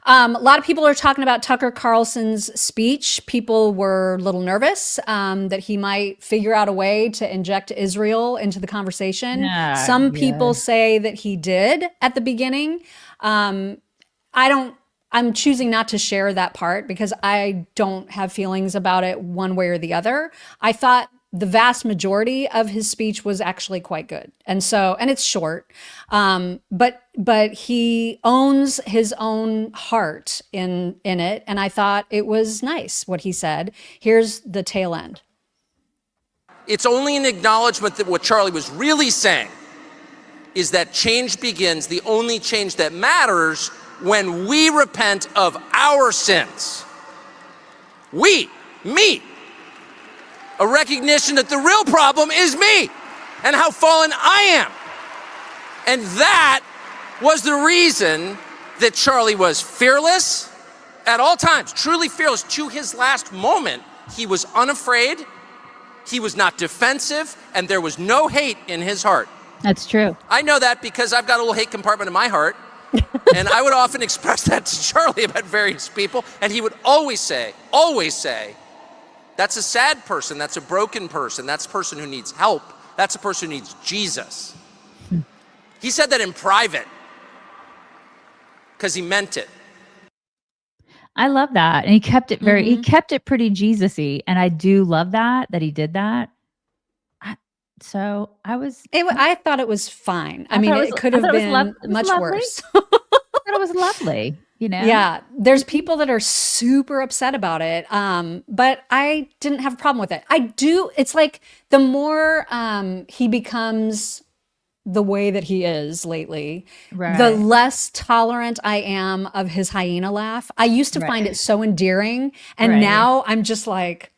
A lot of people are talking about Tucker Carlson's speech. People were a little nervous that he might figure out a way to inject Israel into the conversation. Some people say that he did at the beginning. I'm choosing not to share that part because I don't have feelings about it one way or the other. I thought the vast majority of his speech was actually quite good. And it's short. But he owns his own heart in it. And I thought it was nice what he said. Here's the tail end. It's only an acknowledgement that what Charlie was really saying is that change begins, the only change that matters, when we repent of our sins. Me. A recognition that the real problem is me and how fallen I am. And that was the reason that Charlie was fearless at all times, truly fearless to his last moment. He was unafraid, he was not defensive, and there was no hate in his heart. That's true. I know that because I've got a little hate compartment in my heart. And I would often express that to Charlie about various people. And he would always say, that's a sad person, that's a broken person, that's a person who needs help, that's a person who needs Jesus. He said that in private because he meant it. I love that. And he kept it he kept it pretty Jesus-y. And I do love that he did that. I thought it was fine. I mean, it could have been much worse. I thought it was lovely. You know? Yeah, there's people that are super upset about it, but I didn't have a problem with it. It's like the more he becomes the way that he is lately, the less tolerant I am of his hyena laugh. I used to find it so endearing, and now I'm just like,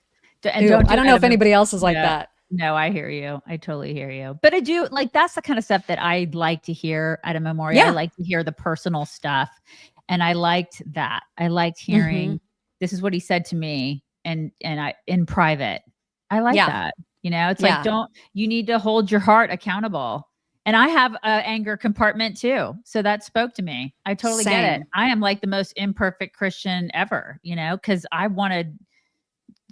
I don't know if anybody else is like that. No, I hear you. I totally hear you. But I do like, that's the kind of stuff that I like to hear at a memorial. Yeah. I like to hear the personal stuff. And I liked that. I liked hearing this is what he said to me and I in private. I like that. You know, it's like, you need to hold your heart accountable. And I have an anger compartment too. So that spoke to me. I totally get it. I am like the most imperfect Christian ever, you know, because I want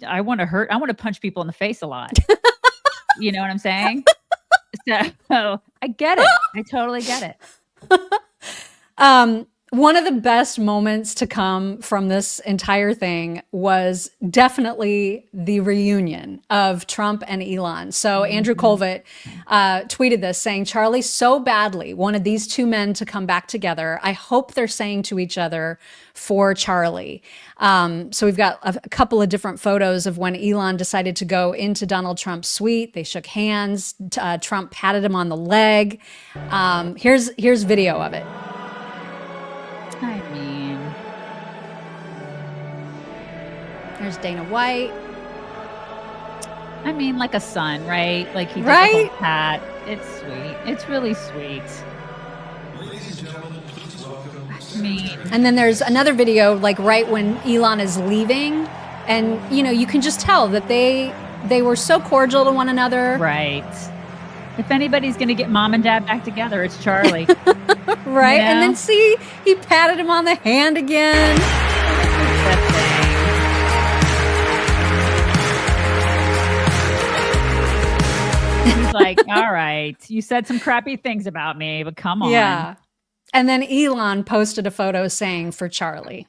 to punch people in the face a lot. You know what I'm saying? So I get it. I totally get it. One of the best moments to come from this entire thing was definitely the reunion of Trump and Elon. So Andrew Colvett tweeted this saying, Charlie so badly wanted these two men to come back together. I hope they're saying to each other, for Charlie. So we've got a couple of different photos of when Elon decided to go into Donald Trump's suite. They shook hands. Trump patted him on the leg. Here's video of it. There's Dana White. I mean, like a son, right? Like he did the whole pat. It's sweet. It's really sweet. Ladies and gentlemen, please welcome. I mean, and then there's another video, like right when Elon is leaving, and you know, you can just tell that they were so cordial to one another. Right. If anybody's gonna get mom and dad back together, it's Charlie. Right. You know? And then see, he patted him on the hand again. He's like, all right, you said some crappy things about me, but come on. Yeah. And then Elon posted a photo saying, for Charlie.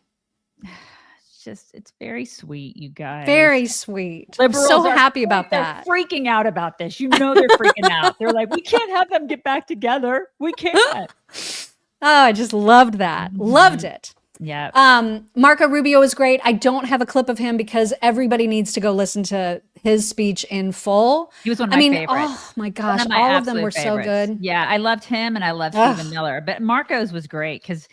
it's very sweet, you guys. Very sweet. Liberals I'm so are happy about that. They're freaking out about this. You know, they're freaking out. They're like, we can't have them get back together. We can't. Oh, I just loved that. Loved it. Yeah. Marco Rubio is great. I don't have a clip of him because everybody needs to go listen to his speech in full. He was one of my favorites. Oh my gosh, my all of them were absolute so good. Yeah, I loved him and I loved Stephen Miller. But Marco's was great because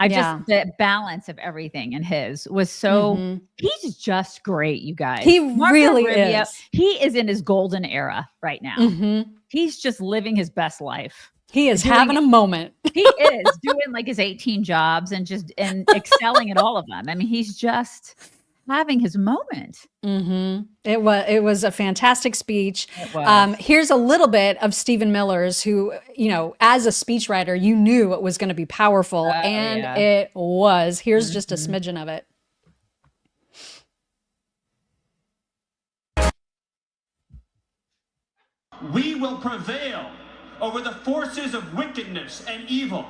the balance of everything in his was so he's just great, you guys. He Marco really Rubio, is. He is in his golden era right now. He's just living his best life. He is having a moment. He is doing like his 18 jobs and excelling at all of them. I mean, he's just having his moment. It was a fantastic speech. It was. Here's a little bit of Stephen Miller's, who, you know, as a speechwriter, you knew it was going to be powerful, and it was. Here's just a smidgen of it. We will prevail over the forces of wickedness and evil.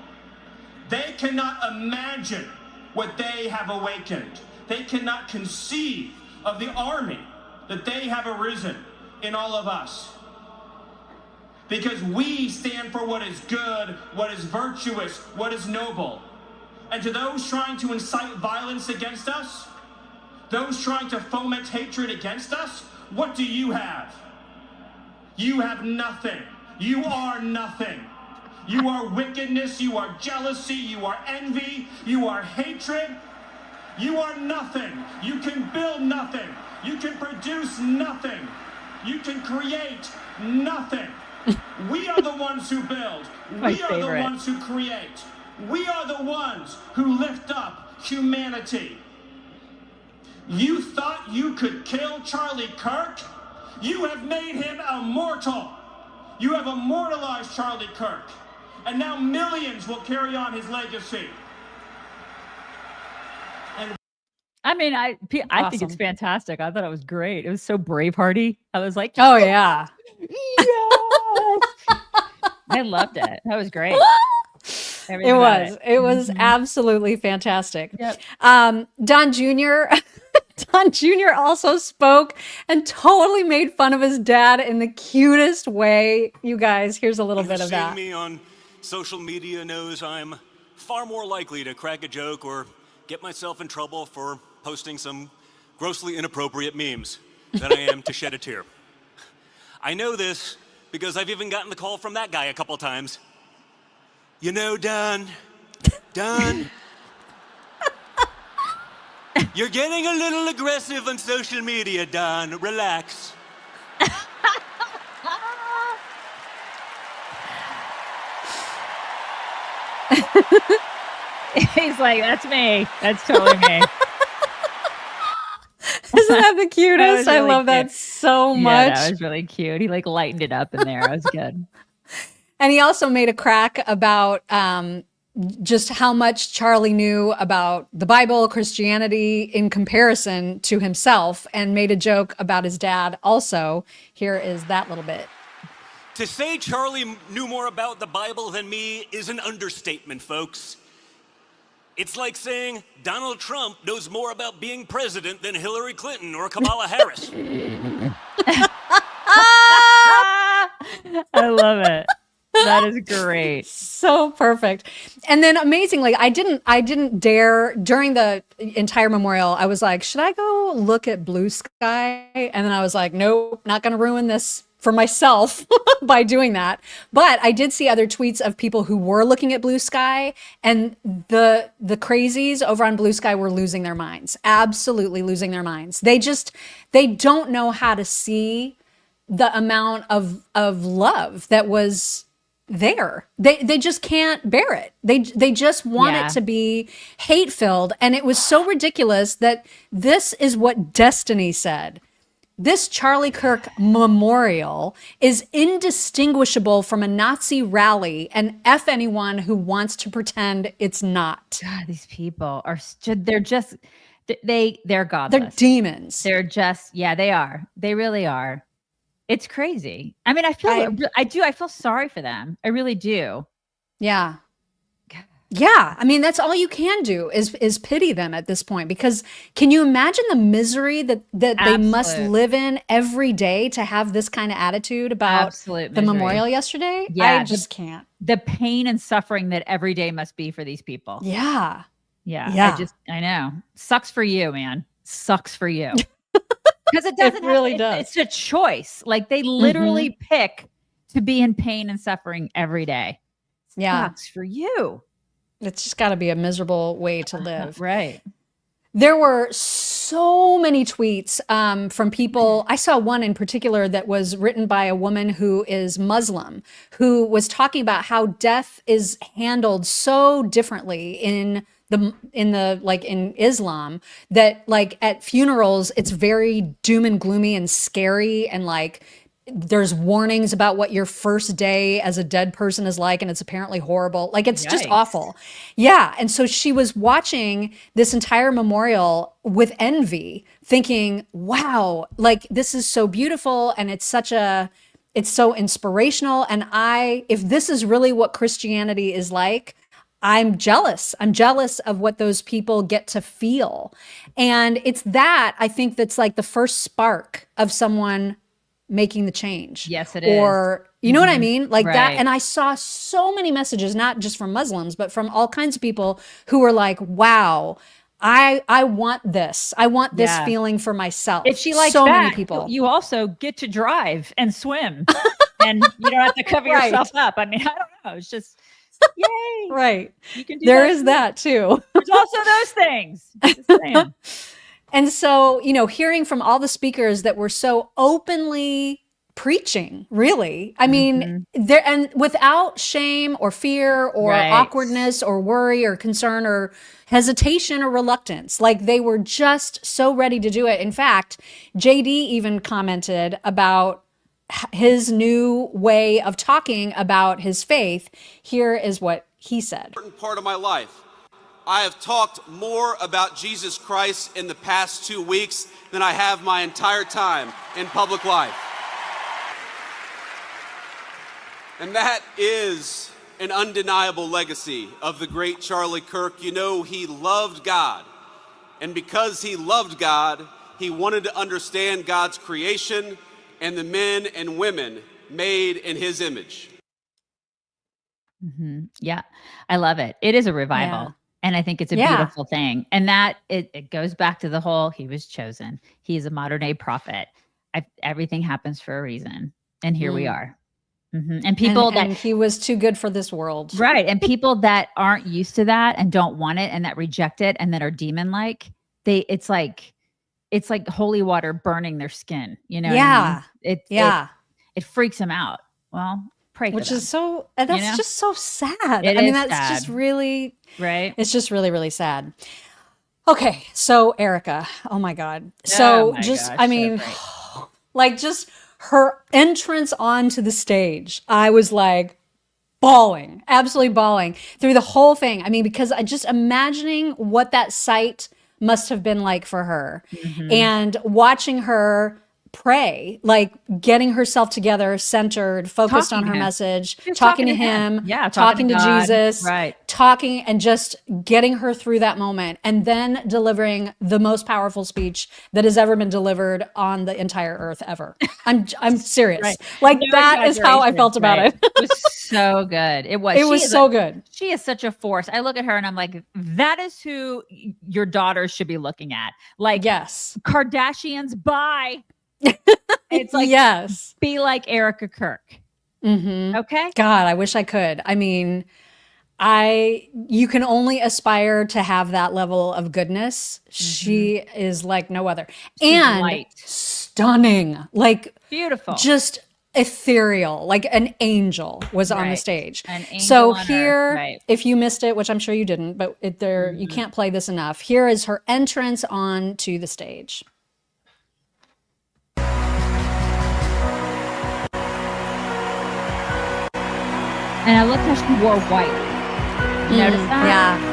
They cannot imagine what they have awakened. They cannot conceive of the army that they have arisen in all of us. Because we stand for what is good, what is virtuous, what is noble. And to those trying to incite violence against us, those trying to foment hatred against us, what do you have? You have nothing. You are nothing. You are wickedness, you are jealousy, you are envy, you are hatred. You are nothing. You can build nothing. You can produce nothing. You can create nothing. We are the ones who build. We are the ones who create. We are the ones who lift up humanity. You thought you could kill Charlie Kirk? You have made him immortal. You have immortalized Charlie Kirk. And now millions will carry on his legacy. I mean, I think it's fantastic. I thought it was great. It was so Bravehearty. I was like, oh yeah. Yes. I loved it. That was great. It was absolutely fantastic. Yep. Don Jr. Don Jr. also spoke and totally made fun of his dad in the cutest way. You guys, here's a little bit of that. Me on social media knows I'm far more likely to crack a joke or get myself in trouble for posting some grossly inappropriate memes than I am to shed a tear. I know this because I've even gotten the call from that guy a couple times. You know, Don, you're getting a little aggressive on social media, Don. Relax. He's like, that's me. That's totally me. Isn't that the cutest? Really I love cute. that so much. Yeah, that was really cute. He like lightened it up in there. It was good. And he also made a crack about just how much Charlie knew about the Bible, Christianity in comparison to himself, and made a joke about his dad also. Here is that little bit. To say Charlie knew more about the Bible than me is an understatement, folks. It's like saying Donald Trump knows more about being president than Hillary Clinton or Kamala Harris. I love it. That is great. So perfect. And then amazingly, I didn't dare during the entire memorial. I was like, should I go look at Blue Sky? And then I was like, nope, not going to ruin this for myself by doing that. But I did see other tweets of people who were looking at Blue Sky, and the crazies over on Blue Sky were losing their minds, absolutely losing their minds. They don't know how to see the amount of love that was there. They just can't bear it. They just want it to be hate filled. And it was so ridiculous that this is what Destiny said. This Charlie Kirk memorial is indistinguishable from a Nazi rally, and F anyone who wants to pretend it's not. God, these people are, they're just, they're godless. They're demons. They're just, yeah, they are. They really are. It's crazy. I mean, I feel sorry for them. I really do. Yeah. Yeah, I mean, that's all you can do is pity them at this point, because can you imagine the misery that they must live in every day to have this kind of attitude about the memorial yesterday? Yeah, I just can't. The pain and suffering that every day must be for these people. Yeah. Yeah. I know. Sucks for you, man. Sucks for you. Because it doesn't really does. It's a choice. Like they literally pick to be in pain and suffering every day. Yeah. Sucks for you. It's just got to be a miserable way to live. Right. There were so many tweets from people. I saw one in particular that was written by a woman who is Muslim, who was talking about how death is handled so differently in Islam, that like at funerals, it's very doom and gloomy and scary, and like there's warnings about what your first day as a dead person is like, and it's apparently horrible. Like it's just awful. Yeah. And so she was watching this entire memorial with envy, thinking, wow, like this is so beautiful, and it's so inspirational. And if this is really what Christianity is like, I'm jealous. I'm jealous of what those people get to feel. And it's that, I think, that's like the first spark of someone making the change. Yes, it is. Or, you know what I mean? Like that. Right. And I saw so many messages, not just from Muslims, but from all kinds of people who were like, wow, I want this. I want this feeling for myself. If she likes so that, many people. you also get to drive and swim. And you don't have to cover yourself up. I mean, I don't know. It's just, yay. Right. You can do There that is too. that too. There's also those things. Just saying. And so, hearing from all the speakers that were so openly preaching, really, I mean, there, and without shame or fear or awkwardness or worry or concern or hesitation or reluctance, like they were just so ready to do it. In fact, JD even commented about his new way of talking about his faith. Here is what he said. Part of my life. I have talked more about Jesus Christ in the past 2 weeks than I have my entire time in public life. And that is an undeniable legacy of the great Charlie Kirk. You know, he loved God. And because he loved God, he wanted to understand God's creation and the men and women made in his image. Yeah, I love it. It is a revival. Yeah. And I think it's a beautiful thing. And that it goes back to the whole, he was chosen. He is a modern day prophet. Everything happens for a reason. And here we are. And people and he was too good for this world. Right. And people that aren't used to that and don't want it and that reject it and that are demon-like, it's like holy water burning their skin. You know what I mean? It freaks them out. Well, pray for Which them. is so, and that's just so sad. It I mean, is that's sad. just really, right. It's just really, really sad. Okay. So Erika, oh my God. So I mean, like just her entrance onto the stage, I was like bawling, absolutely bawling through the whole thing. I mean, because I just imagining what that sight must have been like for her, and watching her pray, like getting herself together, centered, focused on her message, talking to him, talking to Jesus, talking and just getting her through that moment, and then delivering the most powerful speech that has ever been delivered on the entire earth ever. I'm serious. Like that is how I felt about it. It was so good. It was. It was so good. She is such a force. I look at her and I'm like, that is who your daughters should be looking at. Like, yes, Kardashians, bye. It's like, be like Erika Kirk. Okay. God, I wish I could. I mean, you can only aspire to have that level of goodness. She is like no other. And light. Stunning, like beautiful, just ethereal, like an angel was on the stage. An angel so on here, earth, if you missed it, which I'm sure you didn't, but you can't play this enough. Here is her entrance onto the stage. And I looked how she wore white. You notice that? Yeah.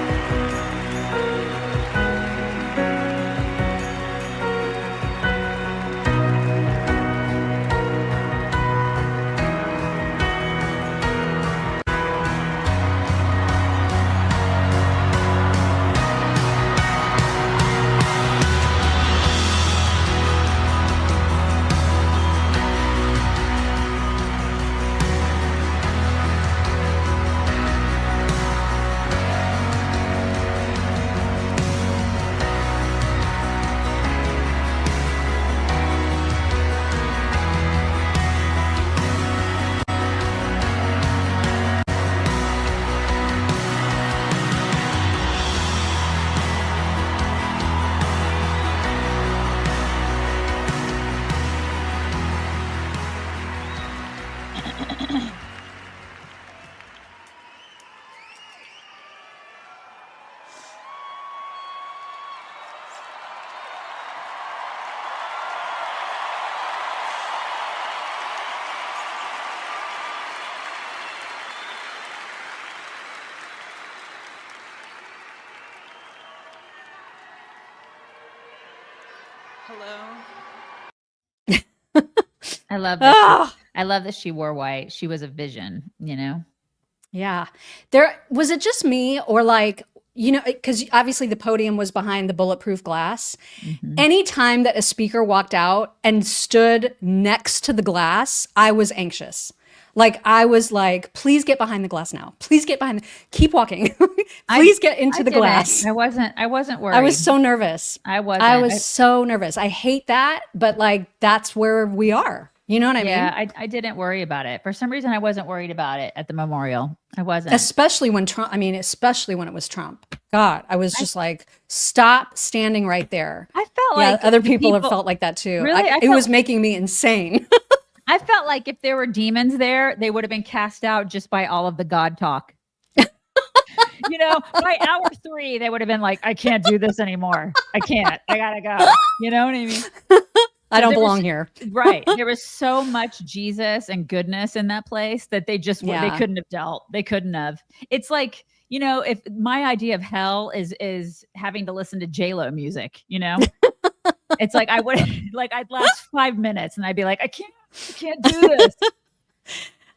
Hello. I love that. I love that she wore white. She was a vision, you know? Yeah. Was it just me or like, because obviously the podium was behind the bulletproof glass. Anytime that a speaker walked out and stood next to the glass, I was anxious. Like, I was like, please get behind the glass now. Please get behind, keep walking. Please get into the glass. I wasn't worried. I was so nervous. I wasn't. I was so nervous. I hate that, but like, that's where we are. You know what I mean? Yeah, I didn't worry about it. For some reason, I wasn't worried about it at the memorial. I wasn't. Especially when especially when it was Trump. God, I was just like, stop standing right there. I felt like other people have felt like that too. Really? It was making me insane. I felt like if there were demons there, they would have been cast out just by all of the God talk. By hour 3, they would have been like, I can't do this anymore. I can't. I gotta go. You know what I mean? I don't belong here. Right. There was so much Jesus and goodness in that place that they just they couldn't have dealt. They couldn't have. It's like, if my idea of hell is having to listen to J-Lo music, it's like I'd last 5 minutes and I'd be like, I can't do this.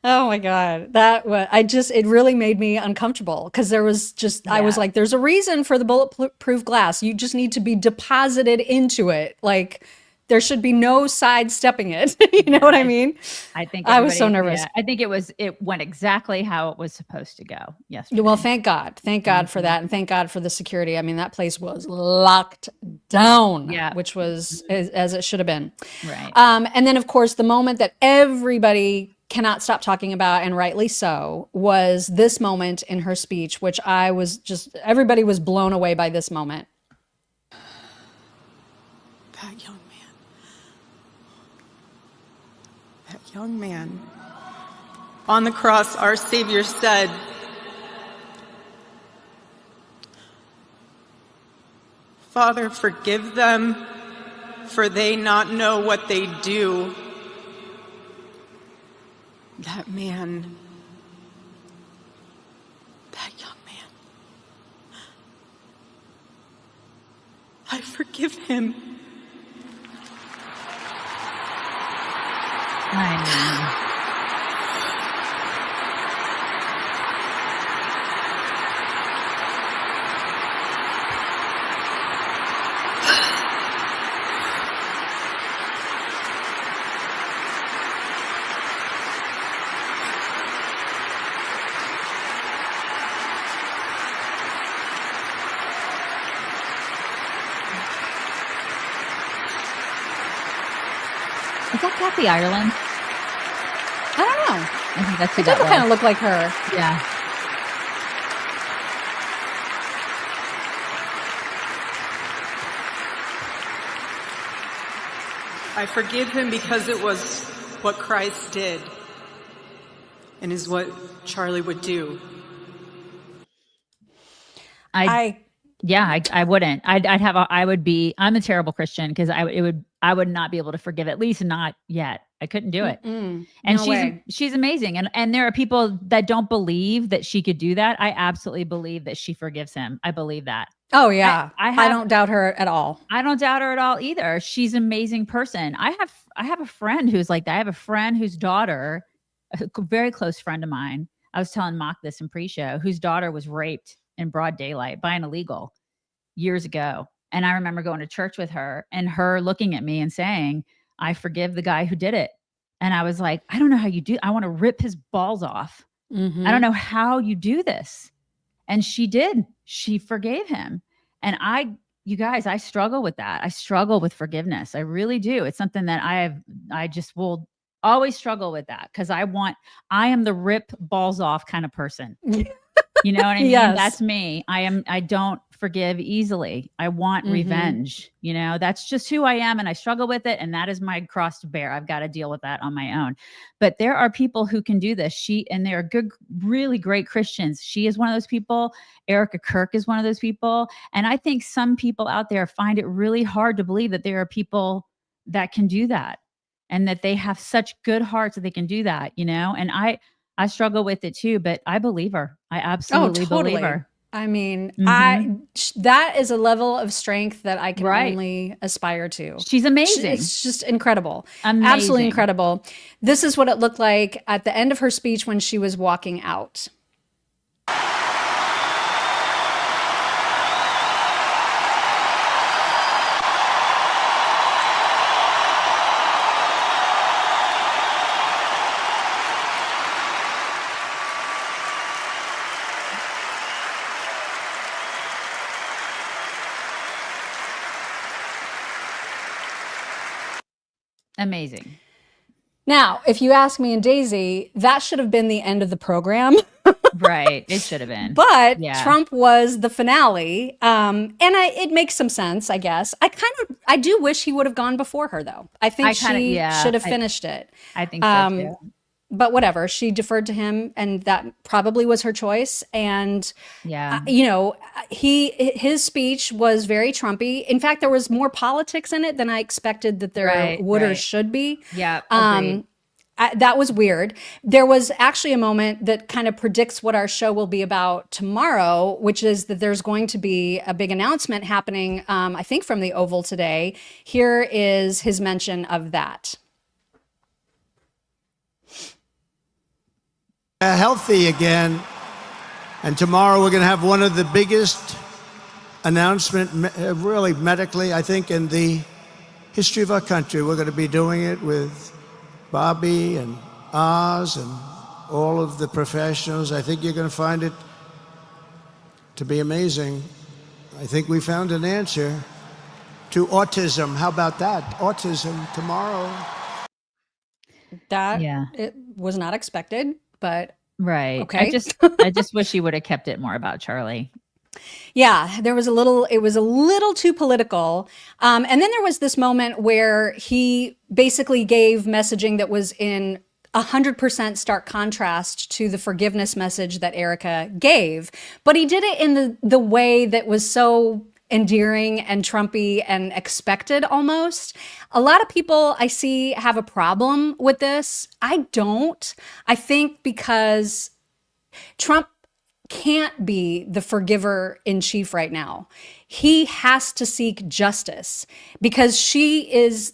Oh my God. It really made me uncomfortable because there was I was like, there's a reason for the bulletproof glass. You just need to be deposited into it. Like, there should be no sidestepping it. You know what I mean? I think I was so nervous. Yeah, I think it went exactly how it was supposed to go yesterday. Well, thank God. Thank God for that. And thank God for the security. I mean, that place was locked down, which was as it should have been. Right. And then, of course, the moment that everybody cannot stop talking about, and rightly so, was this moment in her speech, which everybody was blown away by this moment. That young man on the cross, our Savior said, Father, forgive them, for they not know what they do. That man, that young man, I forgive him. I know. Is that Kathy Ireland? I don't know. I think that's who It that doesn't was. kind of look like her. Yeah. I forgive him because it was what Christ did and is what Charlie would do. I wouldn't. I'm a terrible Christian because I would not be able to forgive, at least not yet. I couldn't do it. Mm-mm. And No she's amazing. And there are people that don't believe that she could do that. I absolutely believe that she forgives him. I believe that. Oh yeah. I don't doubt her at all. I don't doubt her at all either. She's an amazing person. I have a friend who's like that. I have a friend whose daughter, a very close friend of mine, I was telling Mock this in pre-show, whose daughter was raped in broad daylight by an illegal years ago. And I remember going to church with her and her looking at me and saying, I forgive the guy who did it. And I was like, I don't know how you do. I want to rip his balls off. Mm-hmm. I don't know how you do this. And she did. She forgave him. And you guys, I struggle with that. I struggle with forgiveness. I really do. It's something that I just will always struggle with that because I am the rip balls off kind of person. You know what I mean? Yes. That's me. I don't forgive easily. I want revenge. That's just who I am. And I struggle with it. And that is my cross to bear. I've got to deal with that on my own. But there are people who can do this. And they're good, really great Christians. She is one of those people. Erika Kirk is one of those people. And I think some people out there find it really hard to believe that there are people that can do that and that they have such good hearts that they can do that, And I struggle with it too, but I believe her. I absolutely believe her. I mean, that is a level of strength that I can only aspire to. She's amazing. It's just incredible. Amazing. Absolutely incredible. This is what it looked like at the end of her speech when she was walking out. Amazing. Now, if you ask me and Daisy, that should have been the end of the program. Right. It should have been. But Trump was the finale. And it makes some sense, I guess. I do wish he would have gone before her, though. I think she should have finished it. I think so, too. But whatever, she deferred to him, and that probably was her choice. And you know, his speech was very Trumpy. In fact, there was more politics in it than I expected that there would or should be. Yeah. That was weird. There was actually a moment that kind of predicts what our show will be about tomorrow, which is that there's going to be a big announcement happening, I think from the Oval today. Here is his mention of that. Healthy again, and tomorrow we're going to have one of the biggest announcement, really medically, I think, in the history of our country. We're going to be doing it with Bobby and Oz and all of the professionals. I think you're going to find it to be amazing. I think we found an answer to autism. How about that? Autism tomorrow. That it was not expected. But okay. I just wish he would have kept it more about Charlie. Yeah, it was a little too political. And then there was this moment where he basically gave messaging that was in 100% stark contrast to the forgiveness message that Erika gave. But he did it in the way that was so endearing and Trumpy and expected almost. A lot of people I see have a problem with this. I don't. I think because Trump can't be the forgiver in chief right now. He has to seek justice because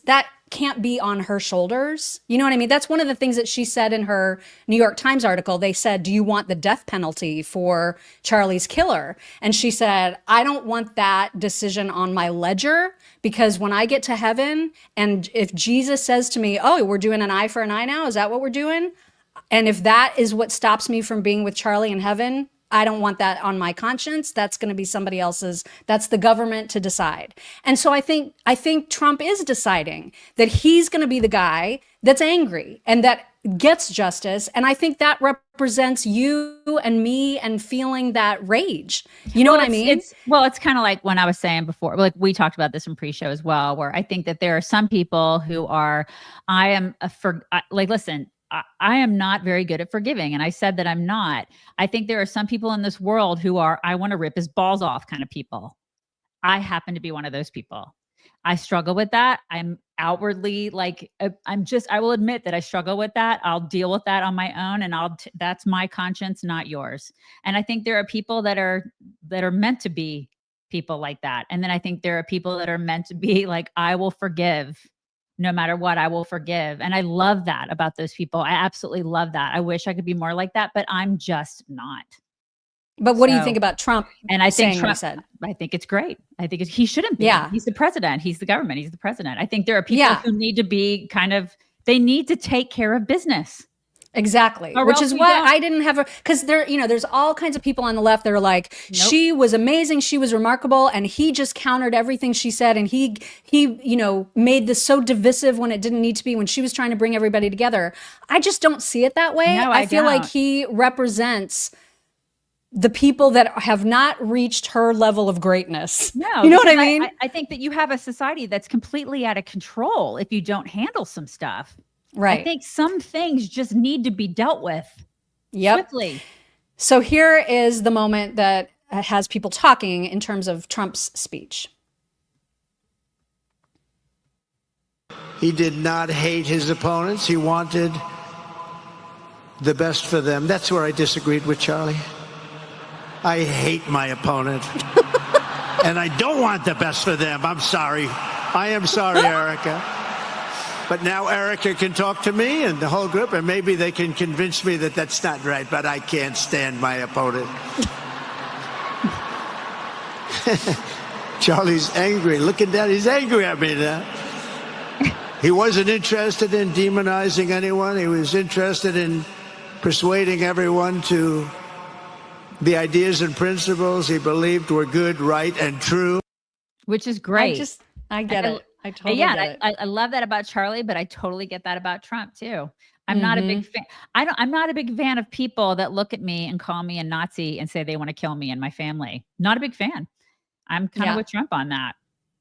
that can't be on her shoulders. You know what I mean? That's one of the things that she said in her New York Times article. They said, do you want the death penalty for Charlie's killer? And she said, I don't want that decision on my ledger because when I get to heaven and if Jesus says to me, oh, we're doing an eye for an eye now, is that what we're doing? And if that is what stops me from being with Charlie in heaven, I don't want that on my conscience. That's going to be somebody else's. That's the government to decide. And so I think Trump is deciding that he's going to be the guy that's angry and that gets justice. And I think that represents you and me and feeling that rage. You know what I mean? It's kind of like when I was saying before, like we talked about this in pre-show as well, where I think that there are some people who are, listen, I am not very good at forgiving. And I said that I'm not. I think there are some people in this world who are, I want to rip his balls off kind of people. I happen to be one of those people. I struggle with that. I'm outwardly I will admit that I struggle with that. I'll deal with that on my own and that's my conscience, not yours. And I think there are people that are meant to be people like that. And then I think there are people that are meant to be like, I will forgive. No matter what, I will forgive. And I love that about those people. I absolutely love that. I wish I could be more like that, but I'm just not. But what do you think about Trump? And I think Trump said, I think it's great. I think he shouldn't be. Yeah. He's the president. He's the government. He's the president. I think there are people who need to be they need to take care of business. Exactly. Which is why I didn't have because there's all kinds of people on the left that are like, she was amazing, she was remarkable, and he just countered everything she said, and he made this so divisive when it didn't need to be, when she was trying to bring everybody together. I just don't see it that way. No, I feel like he represents the people that have not reached her level of greatness. No, you know what I mean? I think that you have a society that's completely out of control if you don't handle some stuff. Right. I think some things just need to be dealt with swiftly. So here is the moment that has people talking in terms of Trump's speech. He did not hate his opponents. He wanted the best for them. That's where I disagreed with Charlie. I hate my opponent. And I don't want the best for them. I'm sorry. I am sorry, Erika. But now Erika can talk to me and the whole group, and maybe they can convince me that that's not right, but I can't stand my opponent. Charlie's angry. Looking down, he's angry at me now. He wasn't interested in demonizing anyone. He was interested in persuading everyone to the ideas and principles he believed were good, right, and true. Which is great. I get it. I totally get it. I love that about Charlie, but I totally get that about Trump too. I'm not a big fan. I'm not a big fan of people that look at me and call me a Nazi and say they want to kill me and my family. Not a big fan. I'm kind of with Trump on that.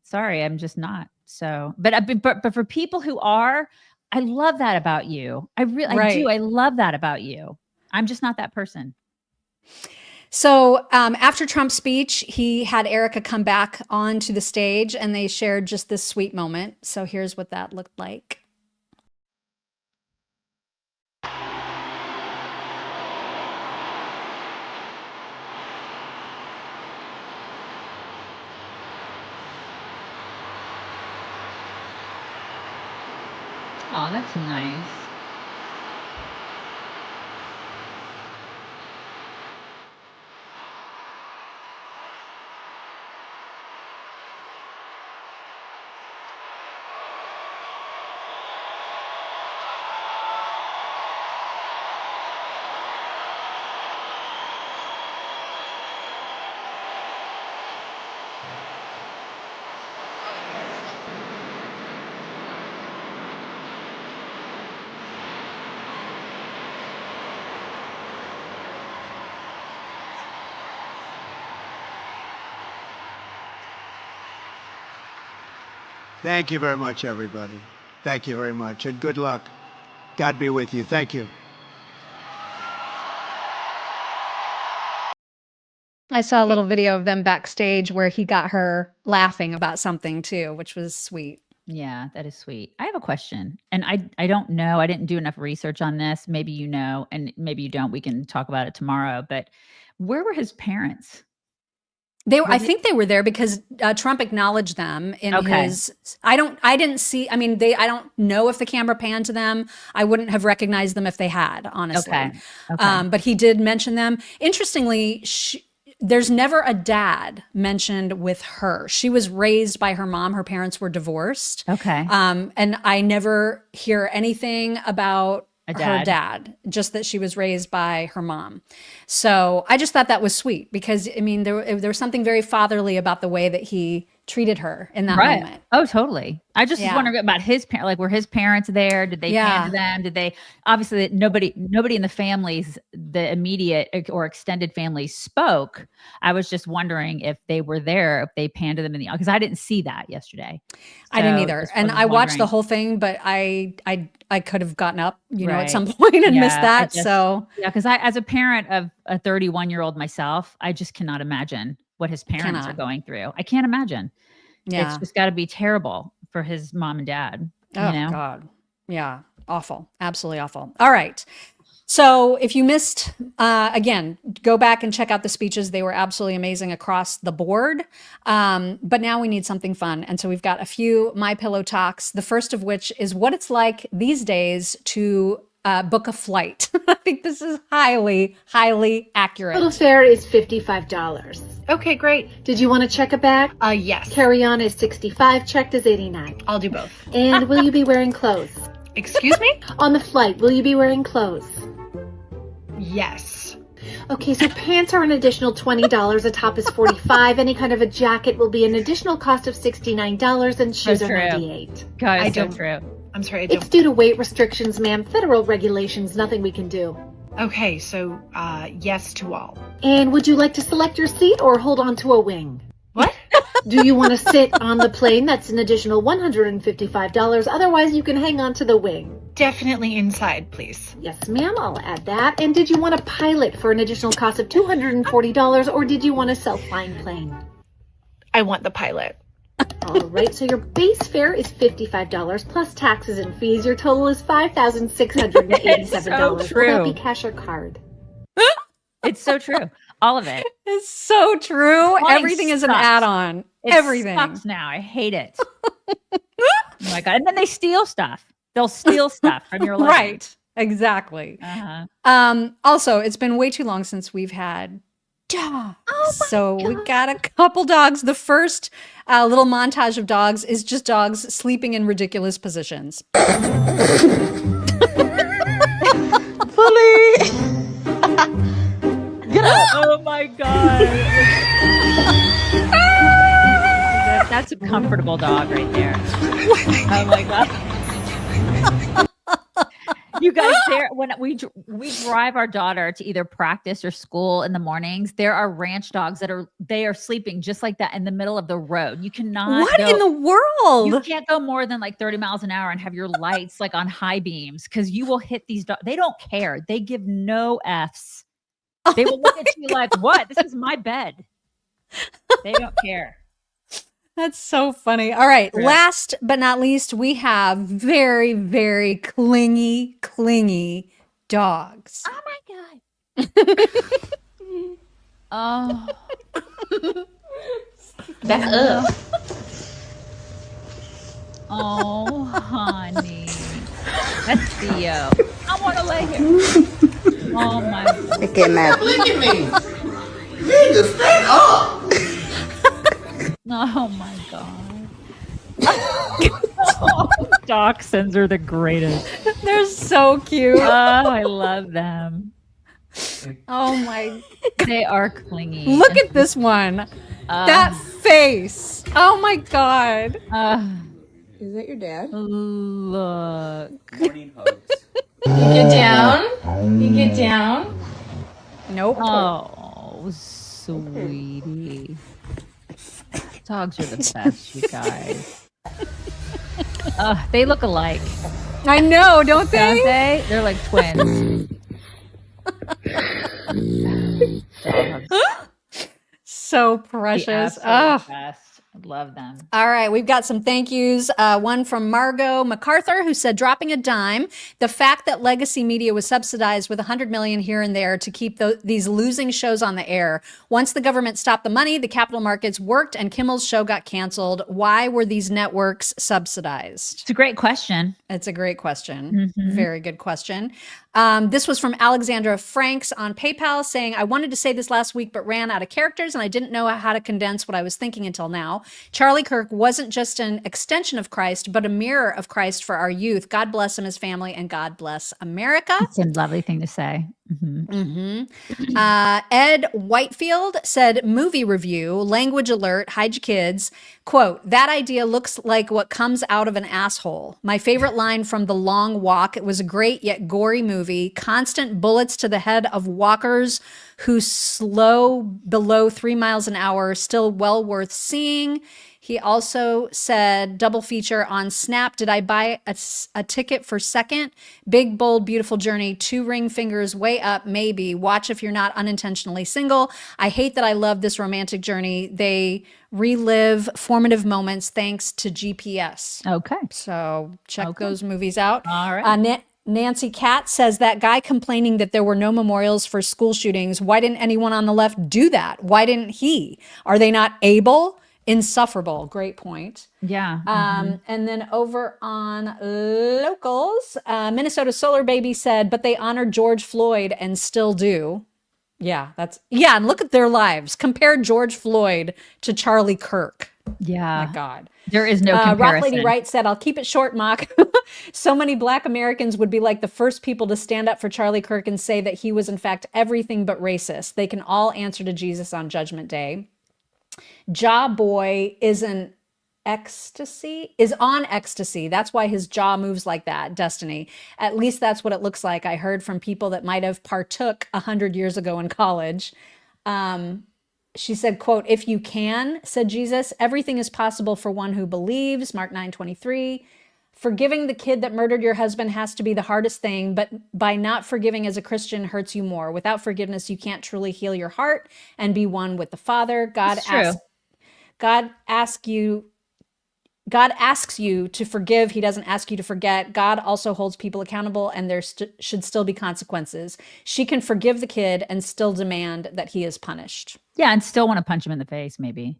Sorry, I'm just not. So, but for people who are, I love that about you. I do. I love that about you. I'm just not that person. So after Trump's speech, he had Erika come back onto the stage and they shared just this sweet moment. So here's what that looked like. Oh, that's nice. Thank you very much, everybody. Thank you very much, and good luck. God be with you. Thank you. I saw a little video of them backstage where he got her laughing about something too, which was sweet. Yeah, that is sweet. I have a question, and I don't know. I didn't do enough research on this. Maybe you know, and maybe you don't. We can talk about it tomorrow. But where were his parents? I think they were there because Trump acknowledged them in his. I didn't see. I mean, I don't know if the camera panned to them. I wouldn't have recognized them if they had, honestly. Okay. But he did mention them. Interestingly, there's never a dad mentioned with her. She was raised by her mom. Her parents were divorced. Okay. And I never hear anything about dad. her dad, just that she was raised by her mom. So I just thought that was sweet because, I mean, there was something very fatherly about the way that he treated her in that moment. Oh, totally. I just was wondering about his parents. Like, were his parents there? Did they pan to them? Did they? Obviously, nobody in the families, the immediate or extended families spoke. I was just wondering if they were there, if they panned to them in the, because I didn't see that yesterday. I didn't either. And I watched the whole thing, but I could have gotten up, at some point and missed that. Because I, as a parent of a 31-year-old myself, I just cannot imagine what his parents are going through. I can't imagine. Yeah. It's just got to be terrible for his mom and dad. Oh, God. Yeah. Awful. Absolutely awful. All right. So if you missed, again, go back and check out the speeches. They were absolutely amazing across the board. But now we need something fun. And so we've got a few My Pillow Toks, the first of which is what it's like these days to book a flight. I think this is highly, highly accurate. Total fare is $55. Okay, great. Did you want to check a bag? Yes. Carry-on is $65, checked is $89. I'll do both. And will you be wearing clothes? Excuse me? On the flight, will you be wearing clothes? Yes. Okay, so pants are an additional $20. A top is $45. Any kind of a jacket will be an additional cost of $69, and shoes are $98. God, it's so true. I'm sorry, It's due to weight restrictions, ma'am. Federal regulations, nothing we can do. Okay, so, yes to all. And would you like to select your seat or hold on to a wing? What? Do you want to sit on the plane? That's an additional $155. Otherwise, you can hang on to the wing. Definitely inside, please. Yes, ma'am, I'll add that. And did you want a pilot for an additional cost of $240, or did you want a self-flying plane? I want the pilot. All right, so your base fare is $55 plus taxes and fees. Your total is $5,687. So true. Will that be cash or card? It's so true. All of it. It's so true. Flying Everything is an sucks. add-on. It Everything. sucks now. I hate it. Oh my God. And then they steal stuff. They'll steal stuff from your life. Right. Exactly. Also, it's been way too long since we've had dogs. So we've got a couple dogs. The first little montage of dogs is just dogs sleeping in ridiculous positions. Get up. Oh my God. That's a comfortable dog right there. Oh my God. You guys, there when we drive our daughter to either practice or school in the mornings, there are ranch dogs that are sleeping just like that in the middle of the road. You cannot. What in the world? You can't go more than like 30 miles an hour and have your lights like on high beams because you will hit these dogs. They don't care. They give no Fs. They will look at you like, "What? This is my bed." They don't care. That's so funny. All right. Last but not least, we have very, very clingy dogs. Oh my God. Oh. Back up. Oh, honey. That's Theo. I want to lay here. Oh my God. Look at me. Nigga, stand up. Oh my God. Dachshunds are the greatest. They're so cute. Oh, I love them. Oh my. They are clingy. Look at this one. That face. Oh my God. Is that your dad? Look. Morning hugs. You get down. You get down. Nope. Oh, sweetie. Dogs are the best, you guys. They look alike. I know, don't they? Don't they? They're like twins. Dogs. So precious. The absolute best. I love them. All right, we've got some thank yous. One from Margot MacArthur, who said, dropping a dime, the fact that legacy media was subsidized with $100 million here and there to keep these losing shows on the air. Once the government stopped the money, the capital markets worked and Kimmel's show got canceled. Why were these networks subsidized? It's a great question. It's a great question. Very good question. This was from Alexandra Franks on PayPal saying, I wanted to say this last week, but ran out of characters and I didn't know how to condense what I was thinking until now. Charlie Kirk wasn't just an extension of Christ, but a mirror of Christ for our youth. God bless him, his family, and God bless America. It's a lovely thing to say. Ed Whitefield said, movie review, language alert, hide your kids. Quote, that idea looks like what comes out of an asshole. My favorite line from The Long Walk, it was a great yet gory movie. Constant bullets to the head of walkers who slow below 3 miles an hour, still well worth seeing. He also said, double feature on Snap. Did I buy a ticket for second? Big, bold, beautiful journey. 2 ring fingers way up, maybe. Watch if you're not unintentionally single. I hate that I love this romantic journey. They relive formative moments thanks to GPS. Okay. So check those movies out. All right. Nancy Katz says that guy complaining that there were no memorials for school shootings. Why didn't anyone on the left do that? Why didn't he? Are they not able? Insufferable. Great point. Yeah. And then over on locals, Minnesota Solar Baby said, but they honored George Floyd and still do. Yeah, and look at their lives. Compare George Floyd to Charlie Kirk. Yeah. My God. There is no comparison. Rock Lady Wright said, I'll keep it short, Mock. So many Black Americans would be like the first people to stand up for Charlie Kirk and say that he was in fact everything but racist. They can all answer to Jesus on Judgment Day. Jaw Boy is on ecstasy. That's why his jaw moves like that, Destiny. At least that's what it looks like. I heard from people that might have partook 100 years ago in college. She said, quote, if you can, said Jesus, everything is possible for one who believes. Mark 9:23. Forgiving the kid that murdered your husband has to be the hardest thing, but by not forgiving as a Christian hurts you more. Without forgiveness, you can't truly heal your heart and be one with the Father. God asks you God asks you to forgive. He doesn't ask you to forget. God also holds people accountable, and there should still be consequences. She can forgive the kid and still demand that he is punished. Yeah, and still want to punch him in the face, maybe.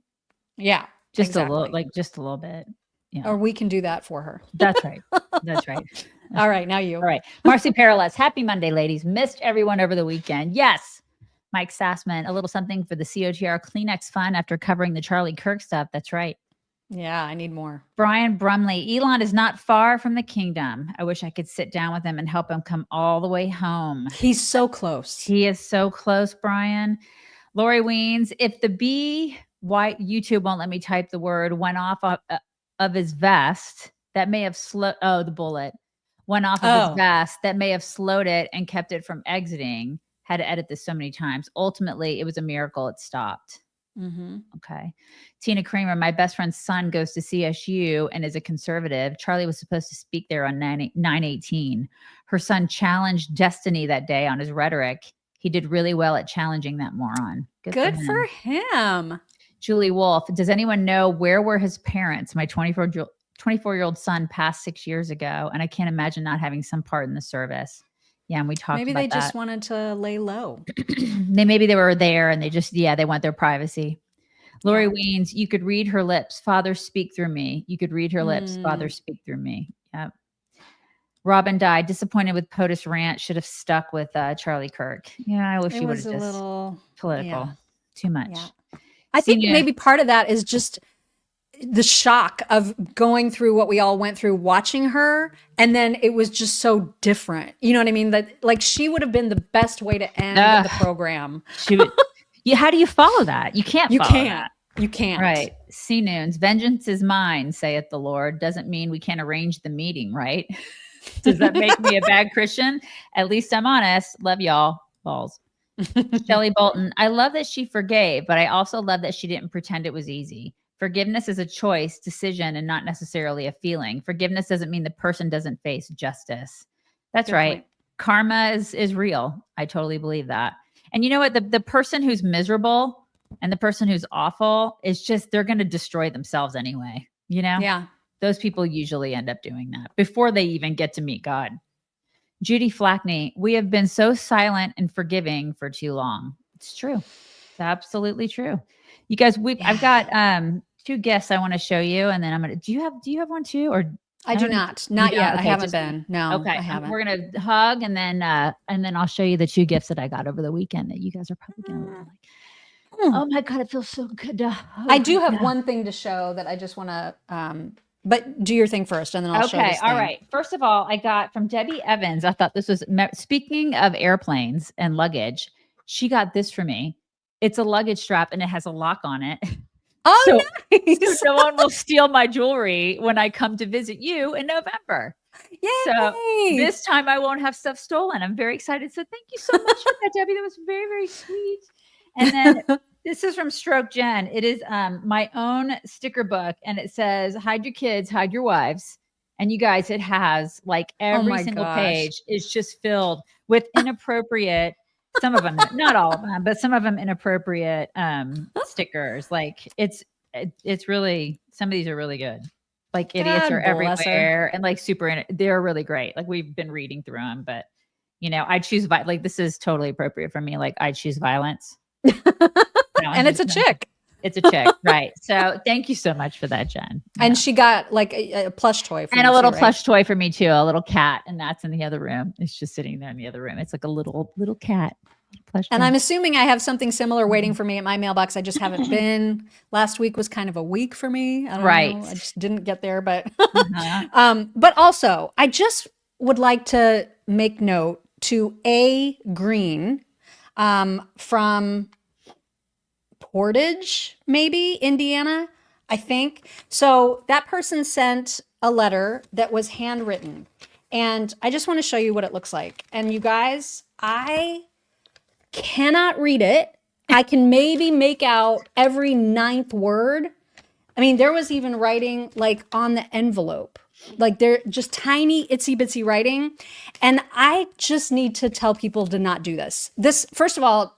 Yeah, just exactly. a little, like just a little bit. Yeah. Or we can do that for her. That's right. That's right. All right, now you. All right, Marcy Paralez. Happy Monday, ladies. Missed everyone over the weekend. Yes. Mike Sassman, a little something for the COTR Kleenex Fund after covering the Charlie Kirk stuff. That's right. Yeah, I need more. Brian Brumley. Elon is not far from the kingdom. I wish I could sit down with him and help him come all the way home. He's so close. He is so close, Brian. Lori Weens. If the why YouTube won't let me type the word, went off of his vest, that may have slowed. Oh, the bullet went off of his vest. That may have slowed it and kept it from exiting. Had to edit this so many times. Ultimately, it was a miracle it stopped. Mm-hmm. Okay. Tina Kramer, my best friend's son goes to CSU and is a conservative. Charlie was supposed to speak there on 9/18. Her son challenged Destiny that day on his rhetoric. He did really well at challenging that moron. Good for him. Julie Wolf, does anyone know where were his parents? My 24-year-old son passed 6 years ago, and I can't imagine not having some part in the service. Yeah, and we talked maybe about they that. just wanted to lay low. Maybe they were there and they just, they want their privacy. Lori Weens, you could read her lips. Father, speak through me. You could read her lips. Father, speak through me. Yep. Robin died. Disappointed with POTUS rant. Should have stuck with Charlie Kirk. Yeah, I wish he would have just little political. Too much. Yeah. I think maybe part of that is just the shock of going through what we all went through watching her, and then it was just so different. You know what I mean? That like she would have been the best way to end the program. She would, how do you follow that? You can't. You follow can't. That. You can't. Right. C Noons. Vengeance is mine, saith the Lord. Doesn't mean we can't arrange the meeting, right? Does that make me a bad Christian? At least I'm honest. Love y'all. Balls. Shelley Bolton. I love that she forgave, but I also love that she didn't pretend it was easy. Forgiveness is a choice, decision, and not necessarily a feeling. Forgiveness doesn't mean the person doesn't face justice. That's Good right. point. Karma is real. I totally believe that. And you know what? The person who's miserable and the person who's awful is just, they're going to destroy themselves anyway. You know? Yeah. Those people usually end up doing that before they even get to meet God. Judy Flackney, we have been so silent and forgiving for too long. It's true. It's absolutely true. You guys, I've got two gifts I want to show you, and then I'm gonna. Do you have one too, or I do not. Not yet. Okay, I haven't been. No. Okay. I haven't. We're gonna hug, and then I'll show you the two gifts that I got over the weekend that you guys are probably gonna like. Oh my God, it feels so good to hug. I do have one thing to show that I just want to. But do your thing first, and then I'll show this thing. All right. First of all, I got from Debbie Evans. I thought this was, speaking of airplanes and luggage, she got this for me. It's a luggage strap and it has a lock on it. Oh, nice. So no one will steal my jewelry when I come to visit you in November. Yay. So this time I won't have stuff stolen. I'm very excited. So thank you so much for that, Debbie. That was very, very sweet. And then this is from Stroke Jen. It is my own sticker book, and it says, hide your kids, hide your wives. And you guys, it has like every single page is just filled with inappropriate, some of them, not all of them, but some of them inappropriate stickers. Like it's really, some of these are really good. Like idiots are everywhere and like they're really great. Like we've been reading through them, but you know, I choose, like, this is totally appropriate for me. Like I choose violence. And it's a chick. It's a chick, right? So thank you so much for that, Jen. And she got like a plush toy for and a little plush toy for me too, a little cat, and that's in the other room. It's just sitting there in the other room. It's like a little cat plush. And I'm assuming I have something similar waiting for me at my mailbox. I just haven't been. Last week was kind of a week for me. I don't know. I just didn't get there, but but also I just would like to make note to A. Green from Portage, maybe Indiana, I think. So that person sent a letter that was handwritten, and I just want to show you what it looks like. And you guys, I cannot read it. I can maybe make out every 9th word. I mean, there was even writing like on the envelope. Like they're just tiny itsy bitsy writing. And I just need to tell people to not do this. This, first of all,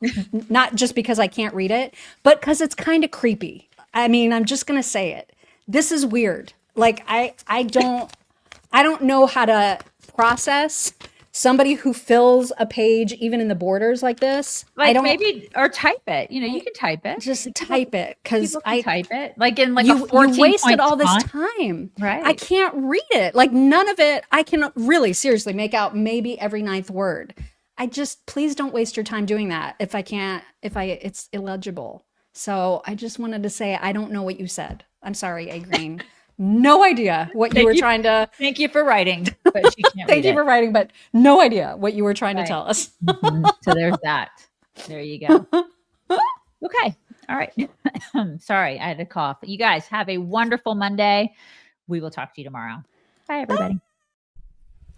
not just because I can't read it, but because it's kind of creepy. I mean, I'm just going to say it. This is weird. Like I don't know how to process somebody who fills a page even in the borders like this. Like I don't maybe or type it. You know, you can type it. just type it because I type it like in like you, a 14 you wasted point all this font. time. Right. I can't read it. Like none of it. I can really seriously make out maybe every 9th word. Please don't waste your time doing that. It's illegible. So I just wanted to say, I don't know what you said. I'm sorry, A Green. No idea what you were trying to. Thank you for writing, but she can't Thank you for writing, but no idea what you were trying to tell us. So there's that. There you go. Okay. All right. Sorry, I had a cough. You guys have a wonderful Monday. We will talk to you tomorrow. Bye, everybody.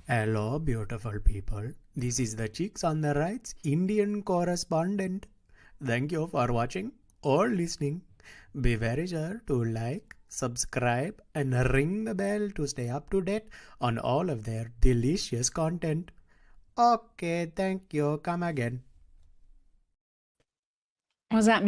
Hello, beautiful people. This is the Chicks on the Right's Indian correspondent. Thank you for watching or listening. Be very sure to like, subscribe, and ring the bell to stay up to date on all of their delicious content. Okay, thank you. Come again. What does that mean?